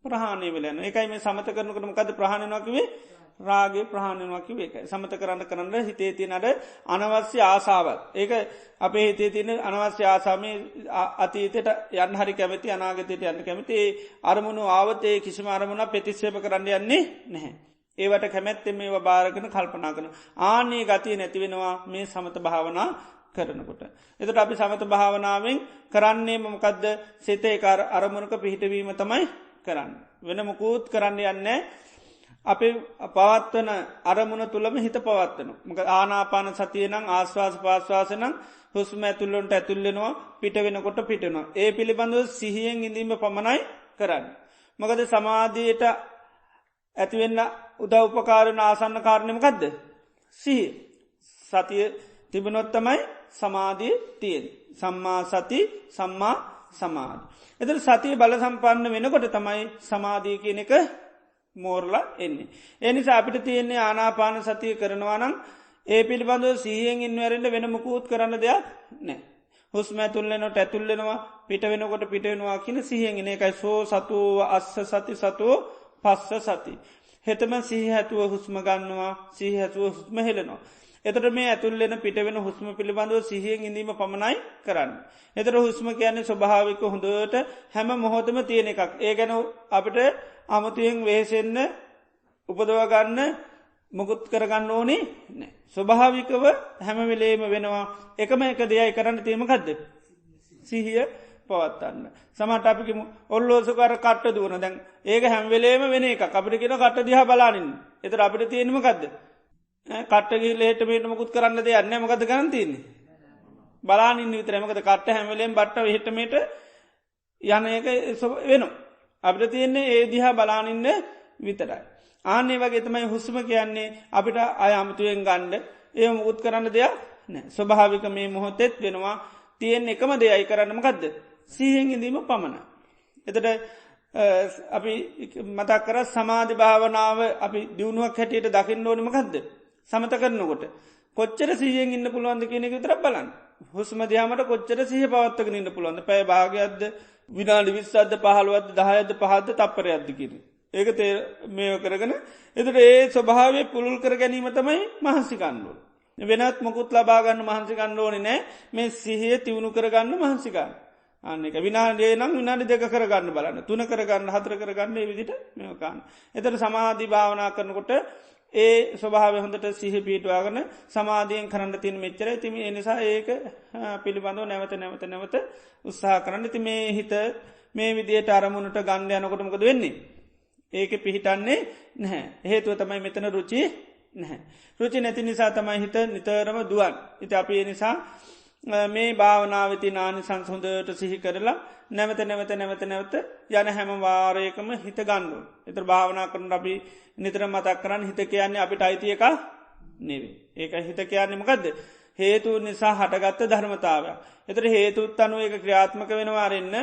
ප්‍රහාණය වෙලන එකයි මේ සමත කරනකටමකද ප්‍රහණනකිවේ රාගේ ප්‍රහණනවකි වේක සමත කරන්න හිතේ තියනට අනවශ්‍ය ආසාවත් ඒක අපේ හිතේ තියන අනවශ්‍ය ආසාමී අතීතයට යන් හරි කැමති අනාගතයට යන්න කැමති අරමුණු ආවතේ කිසිම අරමුණ ප්‍රතිශ්‍යප කරන්න යන්නේ නැහැ. ඒවට කැමැත්තෙ මේ භාරගන කල්පනා කන ආනේ ගතිය නැතිවෙනවා මේ සමත භාවනා කරනකොට. එතට අපි සමත භාවනාවෙන් කරන්නේ මොකක්ද සිත එක අරමුණක පිහිටවීම තමයි කරන්න. වෙන මොකූත් කරන්න යන්නේ අපි පවත්වන අරමුණ තුළම හිත පවත්වන. මක ආනාපාන සතියනම් ආශ්වාස පාශ්වාසනම් හුස්ම ඇතුල්ලොන්ට ඇතුල්ලෙනවා පිට වෙනකොට පිටනවා. ඒ පිළිබඳව සිහියෙන් ඉඳීම පමණයි කරන්න. මකද සමාධයට ඇතිවෙන්න උදා උපකාරණ ආසන්න කාරණයමකක්ද. සිහි සතිය තිබනොත්තමයි සමාධී තියෙන්. සම්මා සති සම්මා සමාධ. එතර සතිය බල සම්පන්න වෙනකොට තමයි සමාධී කියන එක මෝර්ලා එන්නේ. එනිසා අපිට තියෙන්නේ ආනාපාන සතිය කරනවානම් ඒ පිළිබඳව සීහෙන් ඉන්වරෙන්ට වෙන මුකූත් කරන්න දෙයක් නෑ. හුස්ම ඇතුල්ලනොට ඇතුල්ලෙනවා පිට වෙනකොට පිටවෙනවා කියන සිහෙන්ගෙන එකයි සෝ සතුව අස්ස සති සතුව පස්ස සති. හෙතම සිහ ඇතුව හුස්ම ගන්නවා සීහ ඇතුව හුස්ම හෙලනවා. එතට මේ ඇතුල්ලෙන පිටවෙන හුස්ම පිළිබඳව සිහියෙන් ඉඳීම පමණයි කරන්න. එතට හුස්ම කියන්නේ ස්වභාවික හොඳට හැම මොහොතම තියෙන එකක්. ඒ ගැන අපිට අමතුයෙන් වේසෙන්න උපදවගන්න මොකුත් කරගන්න ඕනි නෑ. ස්වභාවිකව හැමවෙලේම වෙනවා එකම එක දෙයයි කරන්න තීමකක්ද. සිහිය පවත්තන්න. සමට අපිකම ඔල්ලෝසුකර කට්ට දුවන දැන් ඒක හැම්වෙලේම වෙන එක අපිට කියෙන කට දිහ බලානින් එතර අපිට තියෙනමකක්ද. කට්ටගේ ලේට මේට මොකුත් කරන්න දෙ යන්න මකද ගන්තින්නේ. බලානින් විතරමකද කට්ට හැමලෙන් බට්ට හිටමට යන එක වෙන. අපිට තියෙන්නේ ඒ දිහා බලානින්න විතරයි. ආනේ වගේ තමයි හුස්ම කියන්නේ අපිට අයමතුයෙන් ගණ්ඩ ඒ මුකුත් කරන්න දෙයක් නෑ ස්වභාවික මේ මොහොතෙත් වෙනවා තියෙන් එකම දෙයයි කරන්නමකක්ද සීහෙන් ඉඳීම පමණ. එතට අපි මතක් කර සමාධි භාවනාව අපි දියුණුවක් හැටියට දකින්න ඕනමකක්ද සමත කරනකොට කොච්චර සීයෙන් ඉන්න පුළුවන්ද කියනෙක විතර බලන්න හුස්ම දයාමට කොච්චර සහ පවත්තක ඉන්න පුළුවන්ද පැය භාගයක්ද විනාඩි විස්සද්ද පහළුවද දහයද පහද තප්පර අද්ද කිර. ඒක තේ මේ කරගන එතට ඒ ස්වභාවය පුළුල් කර ගැනීම තමයි මහන්සිකන්නුව. වෙනත් මොකුත් ලබාගන්න මහන්සිකන්න ඕනි නෑ මේ සිහිය තිවුණු කරගන්න මහන්සිකන්න. අන්නක විනාඩේ නම් විනාඩි දෙක කරගන්න බලන්න තුන කරගන්න හතර කරගන්න විදිට මෙකාන්න. එතට සමාධී භාවනා කරනකොට ඒ ස්වභාව හොඳට සිහ පිටවාගන සමාධියෙන් කරන්න තින් මෙච්චර තිම එනිසා ඒක පිළිබඳව නැවත නැවත උත්සාහ කරන්න ති මේ හිත මේ විදියට අරමුණට ගණ්ඩ යනකොටමකද වෙන්නේ. ඒක පිහිටන්නේ නැහැ හේතුව තමයි මෙතන රුචි නැහැ. රුචි නැති නිසා තමයි හිත නිතරම දුවන් ඉති අපි නිසා මේ භාවනාවති නානි සංසුන්දට සිහි කරලා නැවත යන හැම වාරයකම හිත ගණ්ඩුව. එතර භාවනා කරන අපි නිතර මතක් කරන්න හිත කියන්නේ අපිට අයිතිය එක නෙවේ. ඒක හිත කියන්නේ මකදද. හේතු නිසා හටගත්ත ධර්මතාවයක්. එතර හේතුත් අනුව එක ක්‍රියාත්මක වෙනවාරෙන්න්න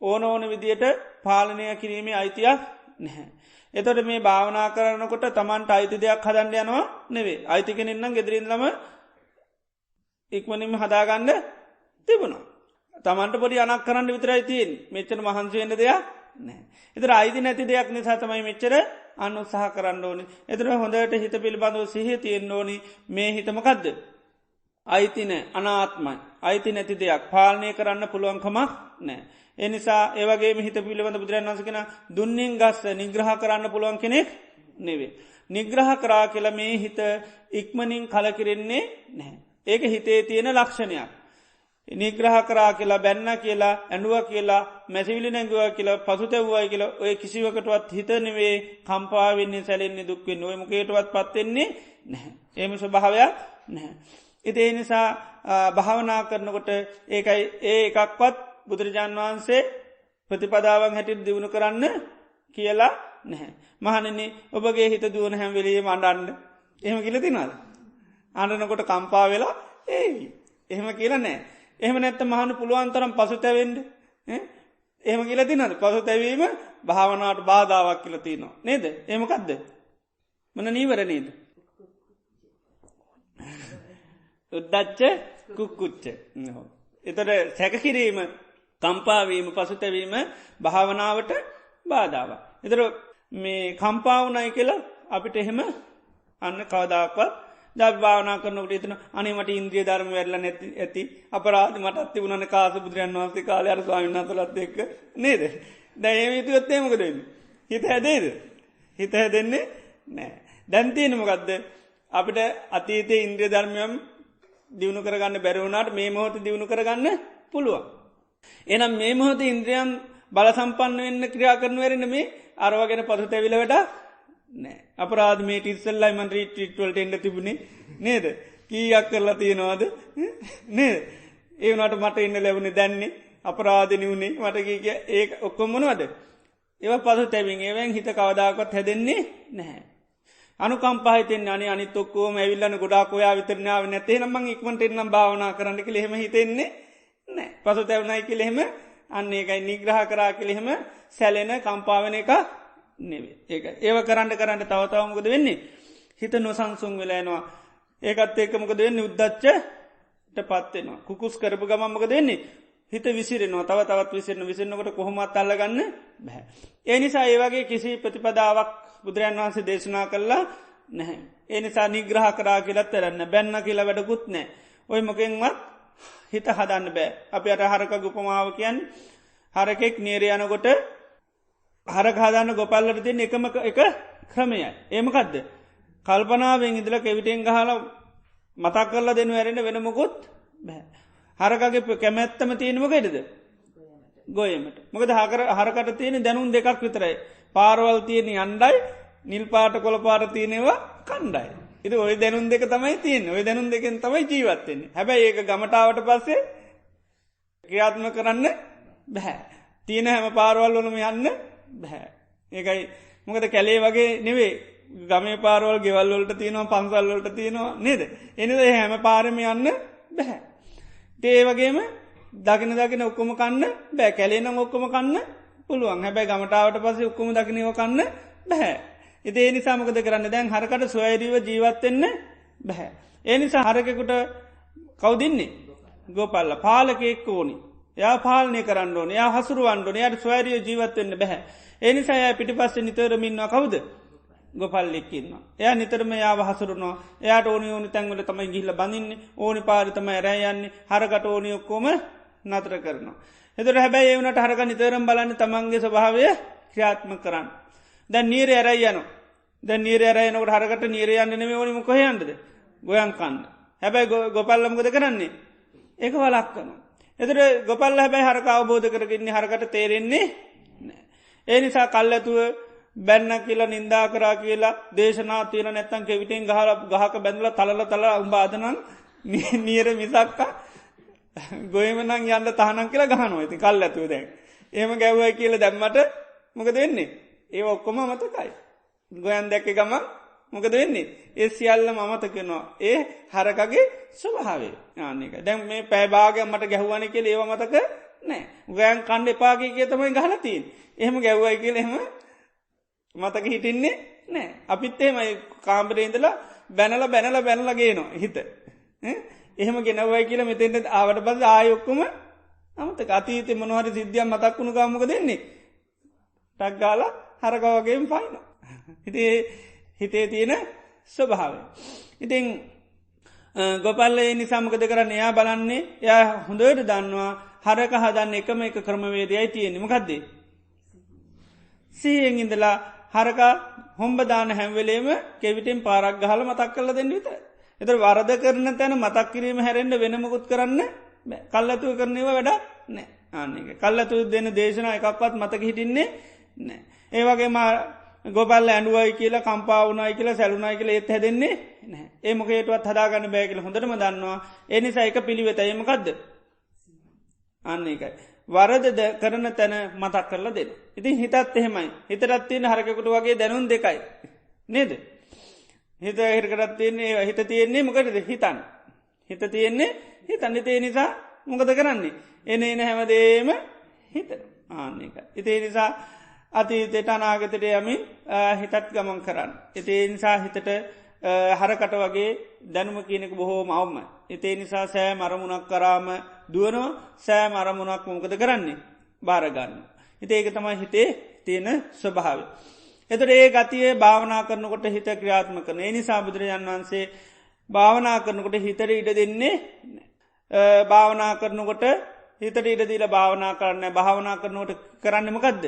ඕන විදියට පාලනය කිරීමේ අයිතියක් නැහැ. එතොට මේ භාවනා කරනකොට තමන්ට අයිති දෙයක් හදන්ඩ යනවා නෙවේ අයිතිකෙනෙන්නම් ගෙදරින්ලම ඉක්මනින්ම හදාගන්න තිබුණා. තමන්ට පොඩි අනක් කරන්න විතරයි තියෙන් මෙච්චර මහන්සුවෙන්ට දෙයක් නෑ. එතර අයිති නැති දෙයක් නිසා තමයි මෙච්චර අන්න උත්සාහ කරන්න ඕනි. එතර හොඳට හිත පිළිබඳව සිහ තියෙන් ඕනි මේ හිතමකක්ද. අයිතිනෑ අනාත්මයි අයිති නැති දෙයක් පාලනය කරන්න පුළුවන්කමක් නෑ. එනිසා ඒවගේ හිත පිළිබඳ බුදුරන් වන්සකෙන දුන්නින් ගස්ස නිග්‍රහ කරන්න පුළුවන් කෙනෙක් නෙවේ. නිග්‍රහ කරා කියල මේ හිත ඉක්මනින් කලකිරෙන්නේ නැහැ. ඒක හිතේ තියෙන ලක්ෂණයක්. නිග්‍රහ කරා කියලා බැන්න කියලා ඇඩුව කියලා මැසිවිලි නැගුව කියලා පසුතැව්වයි කියලා ඔය කිසිවකටවත් හිත නෙවේ කම්පාවෙන්නේ සැලෙන්නේ දුක්වෙන් ඔය මකේටවත් පත්වෙන්නේ නැහැ. ඒම ස්වභාවයක් නැහැ. ඉතිේ නිසා භාවනා කරනකොට ඒකයි ඒ එකක්වත් බුදුරජාණන් වහන්සේ ප්‍රතිපදාවන් හැටිට දියුණු කරන්න කියලා නැහැ. මහනන්නේ ඔබගේ හිත දුවන හැම්වෙලේ අඩන්න එහෙම කියල තිනාද. අඩනකොට කම්පා වෙලා එහෙම කියලා නෑ. එහෙම නැත්ත මහන පුළුවන්තරම් පසු තැවෙන්ඩ එහෙම කියල තිනද පසු තැවීම භාවනාවට බාධාවක් කියල තියනවා. නේද ඒමකක්ද මන නීවර නේද. උද්දච්ච කුක්කුච්ච එතට සැකකිරීම කම්පාවීම පසුතැවීම භාවනාවට බාධාව. එතර මේ කම්පාවනයි කියලා අපිට එහෙම අන්න කවදාක්වත් දභාවනා කරනට එතන අනිමට ඉන්ද්‍රිය ධර්ම වැරල නැති ඇති අපරාධ මටත්ති වුණන කාස බුදුරන් වන්සේ කාල අර ස්වාමින්නතුලත් එක්ක නේද. දැයම යුතුවත්තේමකදන්න. හිත හැදේද. හිත හැදෙන්නේ නෑ. දැන්තියනමකක්ද අපිට අතීතය ඉන්ද්‍රිය ධර්මයම් දියුණු කරගන්න බැරවුණට මේ මොහොත දියුණු කරගන්න පුළුවන්. එනම් මේ මොහොත ඉන්ද්‍රියන් බල සම්පන්න වෙන්න ක්‍රියා කරන වැරෙන මේ අරවාගෙන පසු තැවිලවට නෑ අපරාධ මේ ටිස්සල්ලයි මන් රීටවල්ට එන්න තිබුණේ නේද කීයක් කරලා තියෙනවාද නේද ඒවනට මට එන්න ලැබුණ දැන්නේ අපරාධනි වුණේ මට කිය ඒ ඔක්කොම්මනවද ඒව පසු තැවින් ඒවැන් හිත කවදාකොත් හැදෙන්නේ නැහැ. අනුකම්පාහිතෙන් අනි අනිතොක්කෝම ඇවිල්ලන ගොඩාක් ඔයා විතරනාව නැතේ නම්මං ඉක්මට එන්නම් භාවනා කරන්න කෙළෙහෙම හිතෙන්නේ නෑ පසු තැවනයි කෙළෙහෙම අන්න ඒකයි නිග්‍රහ කරා කෙළෙහෙම සැලෙන කම්පාවන එක නෙවේ ඒ ඒව කරන්න තවතාවමකද වෙන්නේ හිත නොසංසුන් වෙලානවා ඒකත් ඒකමකද වෙන්නේ උද්දච්චට පත්වෙනවා කුකුස් කරපු ගමම්මක දෙන්නේ හිත විසිරෙනවා තව තවත් විසිරන විසිරනකොට කොහොමත් අල්ලගන්න බැහැ. ඒ නිසා ඒවගේ කිසි ප්‍රතිපදාවක් බුදුරන් වහන්සේ දේශනා කරලා නැහැ. ඒ නිසා නිග්‍රහ කරා කියලත් තරන්න බැන්න කියලා වැඩකුත් නෑ. ඔය මොකෙන්වත් හිත හදන්න බෑ. අපි අට හරක ගුපමාව කියන් හරකෙක් නේරයනකොට හරකාදන්න ගොපල්ලට තින් එකම එක ක්‍රමයයි. ඒමකදද. කල්පනාවෙන් ඉදල කෙවිටෙන් ගහලා මතක් කරලා දෙනු ඇරෙන වෙනමකුත් බෑ. හරකගේ කැමැත්තම තියෙනමකයිටද ගොයමට මොකද හරකට තියෙන දැනුම් දෙකක් විතරයි. පාරවල් තියෙන අන්ඩයි නිල් පාට කොළ පාර තියනෙවා කණ්ඩයි. ඉති ඔය දැනුම් දෙක තමයි තියෙන් ඔය දැනුම් දෙකෙන් තමයි ජීවත්වෙන්නේ හැබැයි ඒක ගමටාවට පස්සේ ක්‍රියාත්ම කරන්න බැහැ. තියෙන හැම පාරවල් වලම යන්න බැහැ. ඒකයි මොකද කැලේ වගේ නෙවේ ගමේ පාරවල් ගෙවල්වලට තියෙනවා පන්සල්වලට තියෙනවා නේද. එනිද හැම පාරම යන්න බැහැ. ඒ වගේම දකින ඔක්කොම කන්න බෑ කැලේනම් ඔක්කොම කන්න පුළුවන් හැබැයි ගමටාවට පස්සේ ඔක්කොම දකිනව කන්න බැහැ. ඉතිේ නිසාමකද කරන්න දැන් හරකට සොයරීව ජීවත්වෙන්න බැහැ. ඒ නිසා හරකෙකුට කවුදින්නේ ගෝපල්ල පාලකෙක් ඕනි යා පාලනය කරන්න ඕන යා හසුරුවන්ඩුන යට ස්වෛරිය ජීවත්වෙන්න බැහැ. ඒ නිසා ය පිටි පස්සේ නිතරමින්වා කවුද ගොපල්ලෙක්කින්න. එය නිතරම යා හසුරුනවා එයාට ඕනි ඕනි තැන්වල තමයි ගිහිල බඳන්න ඕනි පාරිතම ඇරයන්නේ හරකට ඕනි ඔක්කෝම නතර කරනවා. එතුර හැබැයි ඒවනට හරක නිතරම් බලන්න තමන්ගේ ස්වභාවය ක්‍රියාත්ම කරන්න. දැන් නීර ඇරයියනු ද නීර ඇරයනකට හරකට නීරයන්න නෙම ඕනිම කොහයන්ටද ගොයන් කන්න හැබැයි ගොපල්ලමකද කරන්නේ ඒක වලක්කනවා. එතර ගොපල් හැබැයි හරක අවබෝධ කරගන්නේ හරකට තේරෙන්නේ ඒ නිසා කල් ඇතුව බැන්න කියලා නින්දා කරා කියලා දේශනා තියන නැත්තන් කෙවිටෙන් ගහල ගහක බැඳල තල තල උඹාදනන් නීර මිසක්කා ගොයමනං යන්න තහනම් කියලා ගහනවා ඇති කල් ඇතුව දැන් ඒම ගැව්වයි කියල දැම්මට මොකද වෙන්නේ ඒ ඔක්කොම මතකයි ගොයන් දැක්ක ගමන් මොකද වෙන්නේ ඒ සියල්ල මමතකනවා ඒ හරකගේ ස්වභාවේ ආනක දැන් මේ පැබාග මට ගැහ්වන කියල ඒව මතක නෑ ගයන් කණ්ඩ එපාගේ කිය තමයි ගහලතින් එහෙම ගැව්වයි කියල එහෙම මතක හිටින්නේ නෑ අපිත් එහෙමයි කාම්බරේන්දලා බැනල ගේනවා හිත එහෙම ගෙනවයි කියලා මෙතෙන්ට ආවට පස්සේ ආයොක්කම අමතක අතීතේ මොනවහරි සිද්ධියක් මතක් වුණු ගමන් මොකද වෙන්නේ ටක් ගාලා හරකවගේම පයින්නවා හිතේ තියෙන ස්වභාවය ඉතින් ගොපල්ල ඒ නිසා මොකද කරන්නේ එයා බලන්නේ එයා හොඳට දන්නවා හරක හදන්න එකම එක ක්‍රමවේදයයි තියෙන්නේ මොකද්ද සිහියෙන් ඉඳලා හරක හොම්බදාන හැම්වෙලේම කෙවිටෙන් පාරක් ගහලා මතක් කරලා දෙන්න විතරයි එතර වරද කරන තැන මතක් කිරීම හැරෙන්ට වෙනමකුත් කරන්න කල්ලතුව කරනව වැඩ නෑ ආනක කල්ලතු දෙන දේශනා එකක්වත් මතක හිටින්නේ නෑ ඒවගේ ගොබල් ඇඩුවයි කියලා කම්පාවනයි කියලා සැලුනයි කියලා ඒත් හැදෙන්නේ නෑ ඒ මොකේටවත් හදාගන්න බෑ කියල හොඳටම දන්නවා එනිසා එක පිළිවෙතයමකක්ද අන්න එකයි වරදද කරන තැන මතක් කරලා දෙන්න ඉතින් හිතත් එහෙමයි හිතරත් තියෙන හරකකුට වගේ දැනුන් දෙකයි නේද හිත හිරකරත් තියන්නේ හිත තියෙන්නේ මොකටද හිතන් හිත තියෙන්නේ හිතන් හිතේ නිසා මොකද කරන්නේ එන හැමදේම හිත ආන්නක ඉතේ නිසා අතීතයට අනාගතට යමින් හිතත් ගමන් කරන්න ඉතේ නිසා හිතට හරකට වගේ දැනුම කියනෙක බොහෝම අවම ඉතේ නිසා සෑ මරමුණක් කරාම දුවනවා සෑ මරමුණක් මොකද කරන්නේ භාරගන්න හිත ඒක තමයි හිතේ තියෙන ස්වභාව එතට ඒ ගතියේ භාවනා කරනකොට හිත ක්‍රියාත්ම කරන නිසා බුදුරජාන් වන්සේ භාවනා කරනකොට හිතර ඉඩ දෙන්නේ භාවනා කරනකොට හිතට ඉඩදීල භාවනා කරන්න භාවනා කරනකොට කරන්නමකක්ද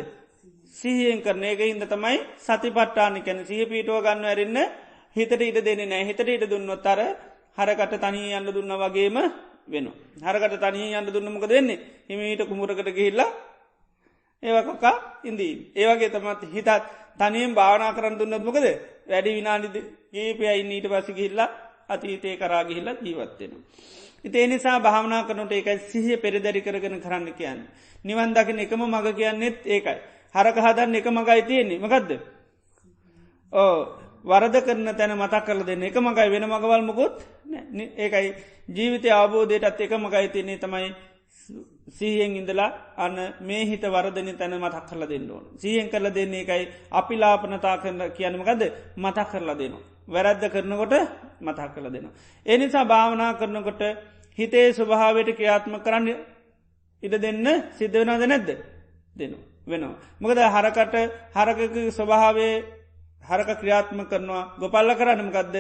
සිහියෙන් කරන එක හිද තමයි සති පට්ටානිකැන සිහ පීටුව ගන්න ඇරන්න හිතට ඉඩ දෙන්නේ නෑ හිතට ඉඩ දුන්නොත් අර හරකට තනී යන්න දුන්න වගේම වෙන හරකට තනී යන්න දුන්නමක දෙන්නේ හිමීට කුමරකට ගිහිල්ලා ඒවකකා ඉන්දී ඒවගේ තමත් හිතත් තනියෙන් භාවනා කරන්න දුන්නත් මොකද වැඩි විනාඩි ගේපයයි ඊට පසි ගිහිල්ලා අතීතය කරා ගිහිල්ලා ජීවත්වෙන. ඉතේ නිසා භාවනා කරනට ඒකයි සිහිය පෙරදැරි කරගෙන කරන්න කියන්න. නිවන් දකින එකම මඟ කියන්නෙත් ඒකයි. හරක හදන්න එක මඟයි තියෙන්නේ මකදද. ඕ වරද කරන තැන මතක් කරල දෙන්න එක මඟයි වෙන මගවල් මොකොත් ඒකයි ජීවිතය අවබෝධයටත් එක මඟයි තියන්නේ තමයි සීහෙන් ඉඳලා අන්න මේ හිත වරදන තැන මතක් කරලා දෙන්න ඕන. සීහෙන් කරල දෙන්නේ එකයි අපි ලාපනතා කරන කියනමකද මතක් කරලා දෙනවා. වැරද්ද කරනකොට මතක් කරල දෙනවා. එනිසා භාවනා කරනකොට හිතේ ස්වභාවයට ක්‍රියාත්ම කරන්න ඉඩ දෙන්න සිද්ධ වෙනද නැද්ද දෙනවා වෙනවා. මොකද හරකට හරකක ස්වභාවේ හරක ක්‍රියාත්ම කරනවා ගොපල්ල කරන්නමකක්ද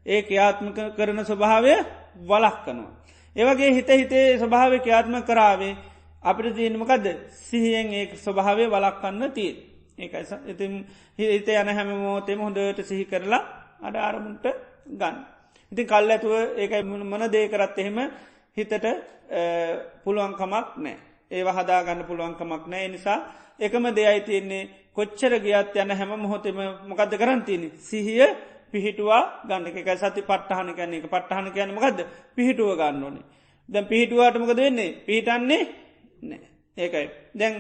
ඒ ක්‍රියාත්මක කරන ස්වභාවය වලක්කනවා. ඒවගේ හිත හිතේ ස්වභාව ක්‍රියාත්ම කරාවේ අපිට තියනමකද සිහියෙන් ඒ ස්වභාවය වලක්කන්න තිය ඒකයි ඉතින් හිත යන හැම මෝතෙම හොඳට සිහි කරලා අඩ ආරමුන්ට ගන්න. ඉතින් කල් ඇතුව ඒකයි මන දේ කරත් එහෙම හිතට පුළුවන්කමක් නෑ ඒ හදාගන්න පුළුවන්කමක් නෑ නිසා එකම දෙයයි තියන්නේ කොච්චර ගියත් යන හැම මොහොතෙම මොකක්ද කරන්තියනි සිහිය පිහිටුවා ගන්න එක සති පට්ටහන කැන එක පට්ටහන කියන මකක්ද පිහිටුව ගන්න ඕනේ දැන් පිහිටුවාටමකද වෙන්නේ පිහිටන්නේ නෑ ඒකයි දැන්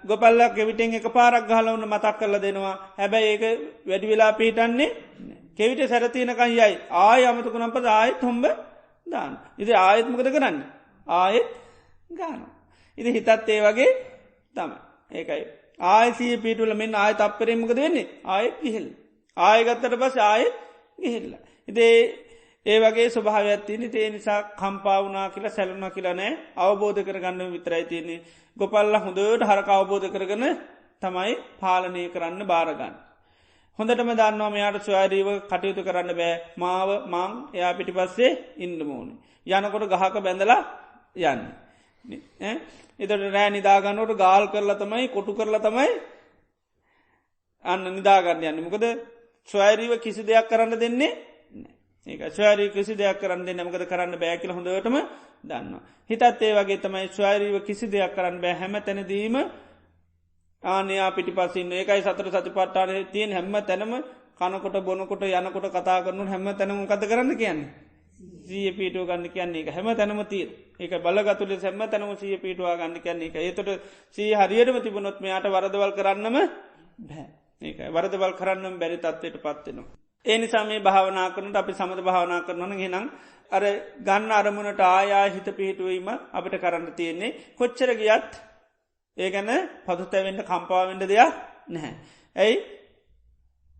ගොපල්ලක් කෙවිටෙන් එක පාරක් ගහලවන්න මතක් කරල දෙනවා හැබැයි ඒක වැඩි වෙලා පිහිටන්නේ කෙවිට සැරතියනකන් යයි ආය අමතකුණම්පද ආයත් හොම්බ දාන්න ඉති ආයත්මකද කරන්න ආයෙත් ගාන ඉති හිතත් ඒ වගේ තම ඒකයි ආයසී පිටුල මෙන්න ආය තප්පරෙන්මකද වෙන්නේ ආයෙත් ගිහිල් ආයගත්තට පස ආයෙත් ගිහිල්ල. ඉතේ ඒ වගේ ස්වභාවයක්ත්තියනි තේ නිසා කම්පාවනා කියලා සැලුන කියලා නෑ අවබෝධ කරගන්න විතරයි තියන්නේ ගොපල්ල හොඳට හරක අවබෝධ කරගන තමයි පාලනය කරන්න බාරගන්න. හොඳටම දන්නවා මෙයාට ස්වයාරීව කටයුතු කරන්න බෑ මාව මං එයා පිටි පස්සේ ඉන්ඩමෝනි. යනකොට ගහක බැඳලා යන්න. එතට රෑ නිදාගන්නට ගාල් කරලා තමයි කොටු කරලා තමයි අන්න නිදාගන්න යන්න මොකද ස්වයරීව කිසි දෙයක් කරන්න දෙන්නේ ඒක ස්වයාරී කිසි දෙයක් කරන්න දෙන්න මකද කරන්න බෑකිල හොඳටම දන්න. හිතත් ඒ වගේ තමයි ස්වයරීව කිසි දෙයක් කරන්න බෑ හැම තැනදීම ආනයා පිටි පසින්න ඒකයි සතර සති පට්ටාන තියෙන් හැම තැනම කනකොට බොනකොට යනකොට කතා කරනු හැම තැනම කත කරන්න කියන්නේ සීය පිටුව ගන්න කියන්නේ එක හැම තැනම තිය ඒක බලගතුල සැම්ම තැනම සිය පිටවා ගන්න කැන්නේ එක ඒතට සී හරියටම තිබුණොත් මෙයාට වරදවල් කරන්නම බෑ ඒක වරදවල් කරන්නම් බැරි තත්වයට පත්වෙනවා. ඒ නිසා මේ භාවනා කරනට අපි සමඳ භාවනා කරනවන ගෙනම් අර ගන්න අරමුණට ආයා හිත පිහිටුවීම අපිට කරන්න තියෙන්නේ කොච්චර ගියත් ඒ ගැන පදුතැවෙන්න කම්පාවෙන්ඩ දෙයක් නැහැ. ඇයි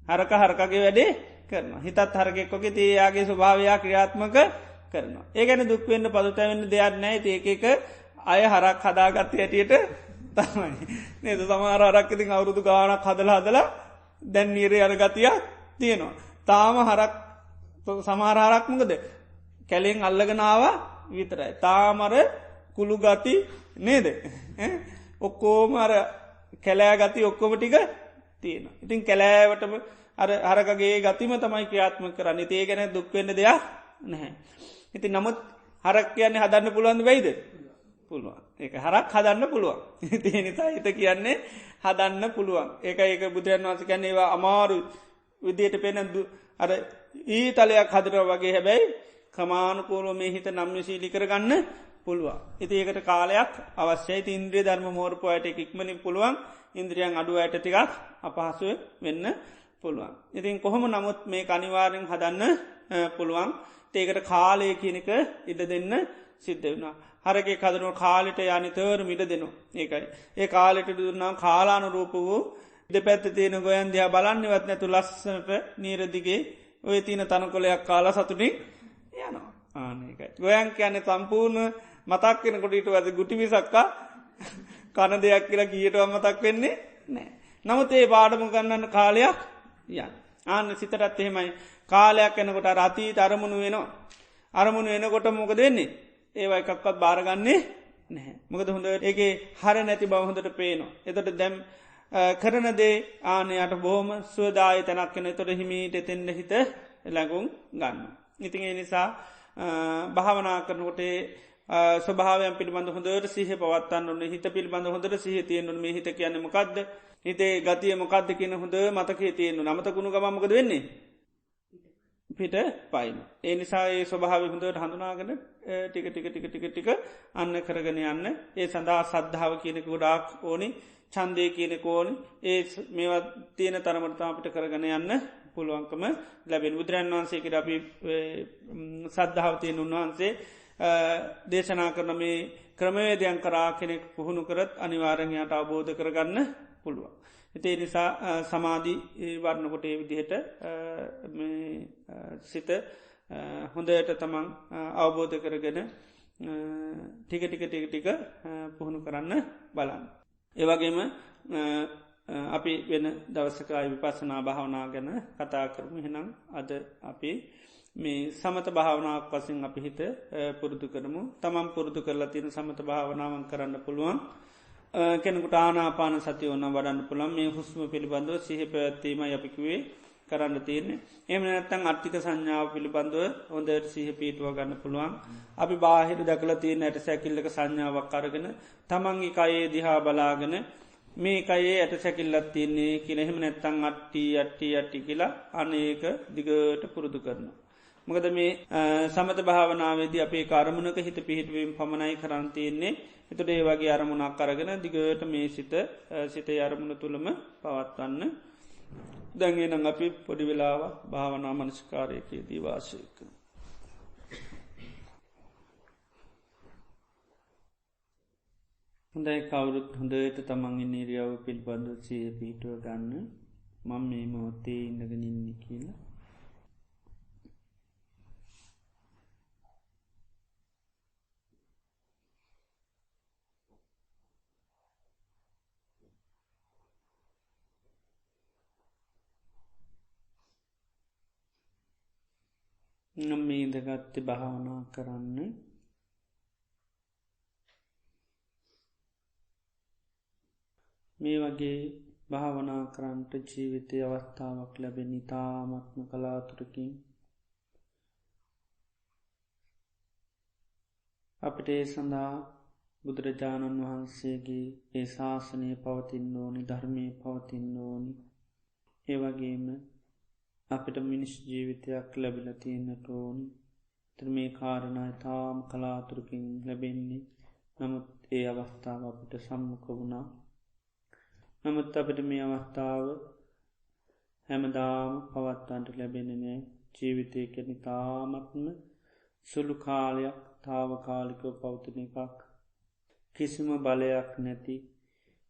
හරක හරකගේ වැඩේ කරන හිතත් හරගෙක්කොකෙ තියයාගේ ස්වභාවයා ක්‍රියාත්මක කරනවා. ඒ ගැන දුක්වෙන්න පදුතැවෙන්න දෙයක් නෑ ඒකක අය හරක් හදාගත්ත ඇටියට තමයි නේද සමහර අරක්කතින් අවුරුදු ගානක් හදලා හදලා දැන් නීරේ අරගතියක් තියෙනවා. තාම හරක් සමහරහරක්මකද කැලෙෙන් අල්ලගනාව විතරයි. තාමර කුළු ගති නේද ඔක්කෝම අර කැලෑ ගති ඔක්කොම ටික තියෙන. ඉතින් කැලෑවටම හරකගේ ගතිම තමයි ක්‍රියාත්ම කරන්න ඒ ගැන දුක්වෙන්න දෙයක් නැහැ. ඉති නමුත් හරක් කියන්නේ හදන්න පුළුවන් වෙයිද පුළුවන් ඒක හරක් හදන්න පුළුවන් තිය නිසා හිත කියන්නේ හදන්න පුළුවන් ඒක ඒක බුදුරන් වන්ස කැන්නේ ඒවා අමාරු විදියට පෙන අර ඊ තලයක් හදර වගේ හැබැයි කමානුකූලෝ මේ හිත නම්යශීලි කරගන්න පුළුවන්. ඉති ඒකට කාලයක් අවශ්‍යයි ඉන්ද්‍රිය ධර්ම මෝර්පුයට ඉක්මනින් පුළුවන් ඉන්ද්‍රියන් අඩුව අයට ටිකක් අපහසුව වෙන්න පුළුවන්. ඉතින් කොහොම නමුත් මේ අනිවාරෙන් හදන්න පුළුවන් ඒකට කාලය කියනක ඉඩ දෙන්න සිද්ධ වුණා. හරගේ කදරුව කාලෙට යනිතවර මිට දෙනවා ඒකයි. ඒ කාලෙට දුන්නම් කාලාන රූප වූ දෙපැත්ත තියෙන ගොයන් දයා බලන්නවත් නැතු ලස්සනට නීරදිගේ ඔය තියන තනකොලයක් කාලා සතුටින් යනවා ආනකයි. ගොයන් කියන්නේ සම්පූර්ණ මතක් කෙනකොට ඊට වද ගුටිමිසක්කා කන දෙයක් කියලා කියටව මතක් වෙන්නේ නෑ. නමුත් ඒ පාඩමු ගන්නන්න කාලයක් යන් ආන්න සිතරත් එහෙමයි කාලයක් එනකොට රතීත අරමුණු වෙනවා. අරමුණු එනකොට මොක දෙන්නේ ඒවයි එකක්වත් බාරගන්නේ නැහැ. මොකද හොඳ ඒගේ හර නැති බවහොඳට පේනවා. එතට දැම් කරන දේ ආනයට බොහොම ස්වදාය තැනක් කෙන තොට හිමීට එතෙන්ට හිත ලැගුම් ගන්න. ඉතින් ඒ නිසා භාවනා කරනකොටේ ස්වභාවයන් පිළිබඳ හොඳට සිහ පවත්තන්න ඔන්න හිත පිළිබඳ හොඳට සිහ තියෙන්නුන මේ හිත කියන්න මොකක්ද හිතේ ගතිය මොකක්ද කියන හොඳ මතකේ තියෙන්න්නු නමතකුණු ගමමකද වෙන්නේ පිට පයින්. ඒ නිසා ඒ ස්වභාව හොඳට හඳුනාගෙන ටික අන්න කරගෙන යන්න ඒ සඳහා සද්ධාව කියනෙක ගොඩාක් ඕනි චන්දය කියනෙක ඕනි ඒ මේවත් තියෙන තරමටතා අපිට කරගෙන යන්න පුළුවන්කම ලැබෙන බුදුරන් වහන්සේකට අපි සද්ධාවතියෙන් උන්වහන්සේ දේශනා කරන මේ ක්‍රමවේදයන් කරා කෙනෙක් පුහුණු කරත් අනිවාරණයට අවබෝධ කරගන්න පුළුවන්. හිතේ නිසා සමාධී වර්ණකොටේ විදිහට සිත හොඳයට තමන් අවබෝධ කරගෙන ටික පුහුණු කරන්න බලන්න. ඒවගේම අපි වෙන දවසකයි විපස්සනා භාවනා ගැන කතා කරමු හෙනම් අද අපි මේ සමත භාවනාවක් වසින් අපි හිත පුරුදු කරමු තමන් පුරුදු කරලා තියෙන සමත භාවනාවන් කරන්න පුළුවන් කෙනෙකුට ආනාපාන සතිය ඕන්න වඩන්න පුළන් මේ හුස්ම පිළිබඳව සිහ පැවැත්වීම අපිකුවේ කරන්න තියන්නේ එම නැත්තන් අර්ථික සංඥාව පිළිබඳව හොඳට සිහ පීටුව ගන්න පුළුවන් අපි බාහිර දකල තියෙන ඇට සැකිල්ලක සංඥාවක් අරගෙන තමන්ගේ කයේ දිහා බලාගෙන මේ කයේ ඇට සැකිල්ලත් තියන්නේ කියනෙහෙම නැත්තං අට්ටි කියලා අනේක දිගට පුරුදු කරනවා. මොකද මේ සමත භාවනාවේදී අපේ කාරමුණක හිත පිහිටවීම පමණයි කරන්තියෙන්නේ එතුට ඒ වගේ අරමුණක් කරගෙන දිගට මේ සිත අරමුණ තුළම පවත්වන්න දැන්ගෙනං අපි පොඩි වෙලාව භාවනා මනස්කාරයකයේ දීවාශයක. හොඳයි කවුරුත් හොඳට තමන්ගේ නිරියාව පිල්බඳ සිය පිටුව ගන්න මං මේ මොහොතේ ඉන්නගෙන ඉන්න කියලා. මේ ඉඳගත්ත භාවනා කරන්න මේ වගේ භාවනා කරන්ට ජීවිතය අවස්ථාවක් ලැබෙන ඉතාමත්ම කලාතුරකින් අපට ඒ සඳහා බුදුරජාණන් වහන්සේගේ ඒ ශාසනය පවතින්න ඕනි ධර්මය පවතින්න ඕනි ඒ වගේම අපිට මිනිස් ජීවිතයක් ලැබිල තියෙනට ඕනි මේ කාරණය තාම කලාතුරකින් ලැබෙන්නේ. නමුත් ඒ අවස්ථාව අපට සම්මුඛ වුණා. නමුත් අපට මේ අවස්ථාව හැමදාම පවත්වන්ට ලැබෙනනෑ. ජීවිතය කැන තාමත්ම සුළු කාලයක් තාවකාලිකව පවතින එකක්. කිසිම බලයක් නැති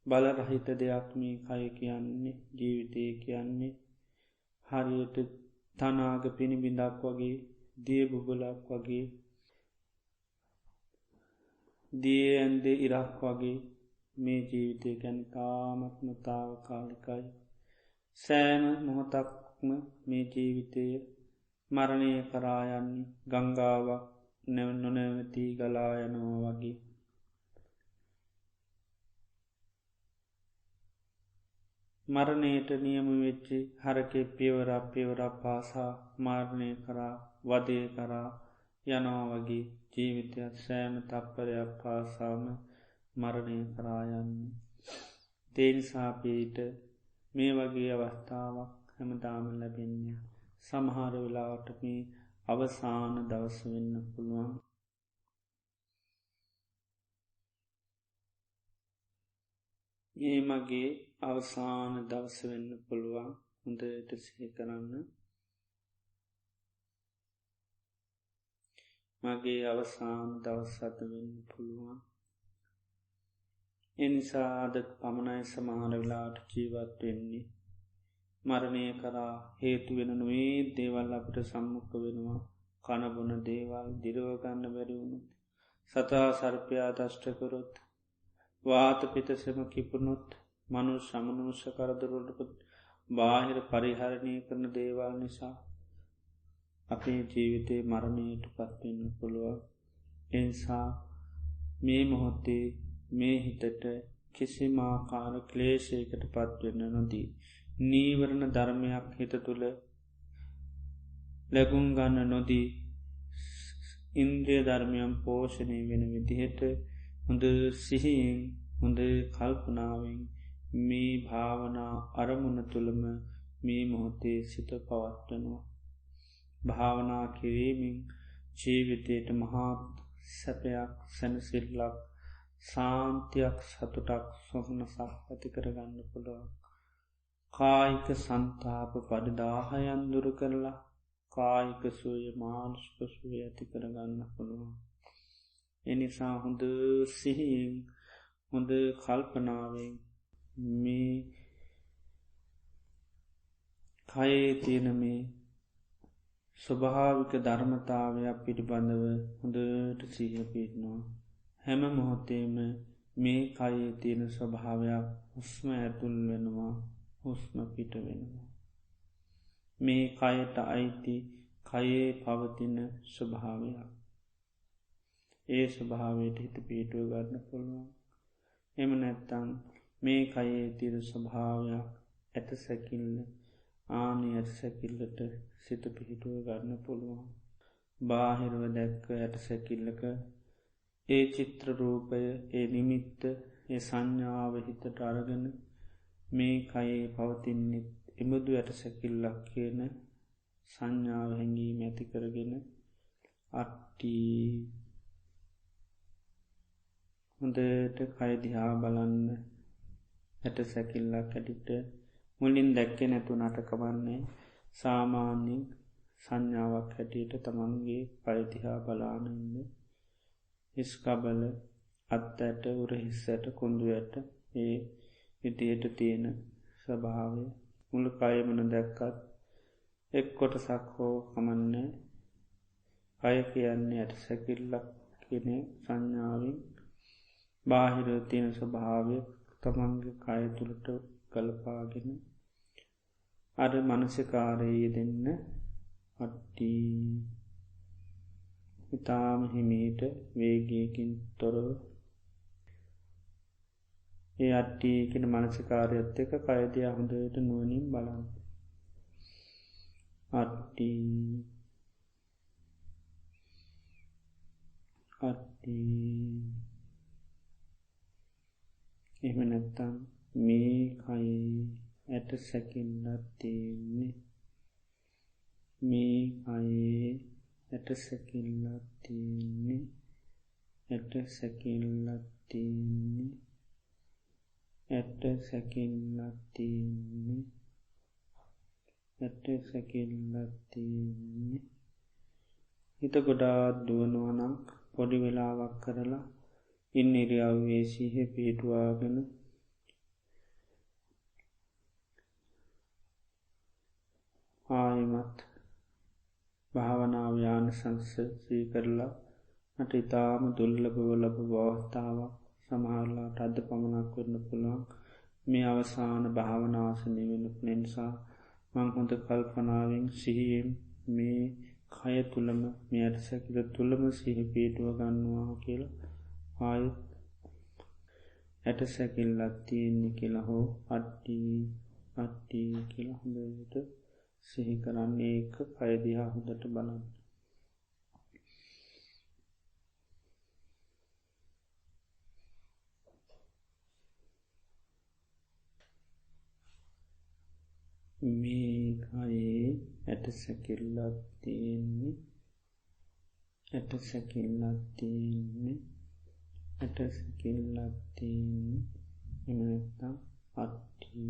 බලරහිත දෙයක් මේ කය කියන්නේ ජීවිතය කියන්නේ හරියට තනාග පිණිබිඳක් වගේ දිය බුබලක් වගේ දිය ඇන්දේ ඉරක් වගේ මේ ජීවිතය ගැන තාමත්ම තාවකාලිකයි. සෑම මොහොතක්ම මේ ජීවිතය මරණය කරායන්නේ ගංගාවක් නොනැවති ගලායනවා වගේ. මරණයට නියම වෙච්චි හරකෙ පියවර පාසා මාරණය කරා වදය කරා යනවා වගේ ජීවිතයක් සෑම තප්පරයක් පාසාම මරණය කරායන්නේ. තේනිසාපීට මේ වගේ අවස්ථාවක් හැමදාම ලැබෙන්නේ. සමහර වෙලාවට මේ අවසාන දවස වෙන්න පුළුවන්. ඒ මගේ අවසාන දවස වෙන්න පුළුවන් හොඳට සිහි කරන්න. මගේ අවසාන දවස් අද වෙන්න පුළුවන්. එනිසා අද පමණයි සමහර වෙලාට ජීවත් වෙන්නේ. මරණය කරා හේතු වෙන නොේ දේවල් අපට සම්මුඛ වෙනවා. කණබොන දේවල් දිරවගන්න බැරිවුණුත්. සතා සර්පයා දෂ්ටකරොත් වාත පිතසම කිපුණොත් මනු සමනුෂ කරදරොටපත් බාහිර පරිහරණය කරන දේවල් නිසා අපේ ජීවිතය මරණයට පත්වෙන්න පුළුවන්. එනිසා මේ මොහොත්තේ මේ හිතට කිසිමාකාර ක්ලේශයකට පත්වෙන්න නොදී. නීවරණ ධර්මයක් හිත තුළ ලැබුම් ගන්න නොදී ඉන්ද්‍රිය ධර්මයම් පෝෂණය වෙන විදිහට හොඳ සිහියෙන් හොඳ කල්පනාවෙන් මේ භාවනා අරමුණ තුළම මේ මොහොතේ සිත පවත්වනවා. භාවනා කිරීමෙන් ජීවිතයට මහත් සැපයක් සැනසිල්ලක් සාන්තියක් සතුටක් සොහනසක් ඇති කරගන්න පුළුවන්. කායික සන්තාප පරිදාහයන් දුරු කරලා කායික සුවය මානුෂ්ක සුවය ඇති කරගන්න පුළුවන්. එනිසා හොඳ සිහියෙන් හොඳ කල්පනාවෙන් මේ කයේ තියෙන මේ ස්වභාවික ධර්මතාවයක් පිළිබඳව හොඳට සිහිය පිටනවා. හැම මොහොතේම මේ කයේ තියෙන ස්වභාවයක් හුස්ම ඇතුල් වෙනවා හුස්ම පිට වෙනවා. මේ කයට අයිති කයේ පවතින ස්වභාවයක්. ඒ ස්වභාවයට හිත පිටුව ගන්න පුළුවන්. එම නැත්තං මේ කයේ තිර ස්වභාවයක් ඇත සැකිල්ල ආනි ඇත සැකිල්ලට සිත පිහිටුව ගන්න පුළුවන්. බාහිරව දැක්ක ඇට සැකිල්ලක ඒ චිත්‍රරූපය ඒ නිමිත්ත ඒ සංඥාව හිතට අරගෙන මේ කයේ පවතින්නෙත් එමුදු ඇට සැකිල්ලක් කියන සංඥාව හැඟීම ඇති කරගෙන අට්ටි හොඳට කයිදිහා බලන්න ඇට සැකිල්ලක් ඇටිට මුලින් දැක්කෙ නැතු නටකවන්නේ සාමාන්‍යින් සංඥාවක් හැටියට තමන්ගේ පයිතිහා බලානන්න හිස්කබල අත් ඇට උරහිස්සට කොඳු ඇට ඒ විදියට තියෙන ස්වභාවය මුළු කයමන දැක්කත් එක් කොටසක් හෝ කමන්නේ අය කියන්නේ ඇට සැකිල්ලක් කියන සංඥාවෙන් බාහිර තියෙන ස්වභාවය තමන්ගේ කය තුළට කළපාගෙන අර මනසිකාරයේ දෙන්න අට්ටි ඉතාම හිමීට වේගයකින් තොරව ඒ අට්ටී කෙන මනසිකාරයත් එක කයදය හොඳට නුවනින් බලන්න. අට්ටි එහෙම නැත්තම් මේ කයි ඇට සැකිල්ලත් තියෙන්නේ මේ අයේ ඇට සැකිල්ලක් තියෙන්නේ ඇට සැකිල්ලක් තියෙන්නේ ඇට සැකිල්ලක් තියෙන්නේ ඇට සැකිල්ලක් තියෙන්නේ හිත ගොඩාත් දුවනුවනම් පොඩි වෙලාවක් කරලා ඉන්න ඉරියව්වේ සිහිය පිහිටුවාගෙන ආයමත් භාවනාව යාන සංසසී කරලා මට ඉතාම දුල්ලභව ලබ අවස්ථාවක් සමහරලාට අද පමණක් කරන්න පුළුවන් මේ අවසාන භාවනාසනය වෙනපු නිසා මං හොඳ කල්පනාවෙන් සිහියෙන් මේ කය තුළම මේ අට සැකිල තුළම සිහි පිටුව ගන්නවා කියලා ආයත් ඇට සැකිල්ලත් තියෙන්නේ කියලා හෝ අට්ටි කියලා හොඳට සිහි කරන්නේ ඒක කයදිහා හොඳට බලන්න මේකයේ ඇට සැකිල්ලක් තියෙන්නේ ඇට සැකිල්ලක් තියෙන්නේ ඇට සැකිල්ලක් තියෙන්නේ එමනත්තම් අට්ටි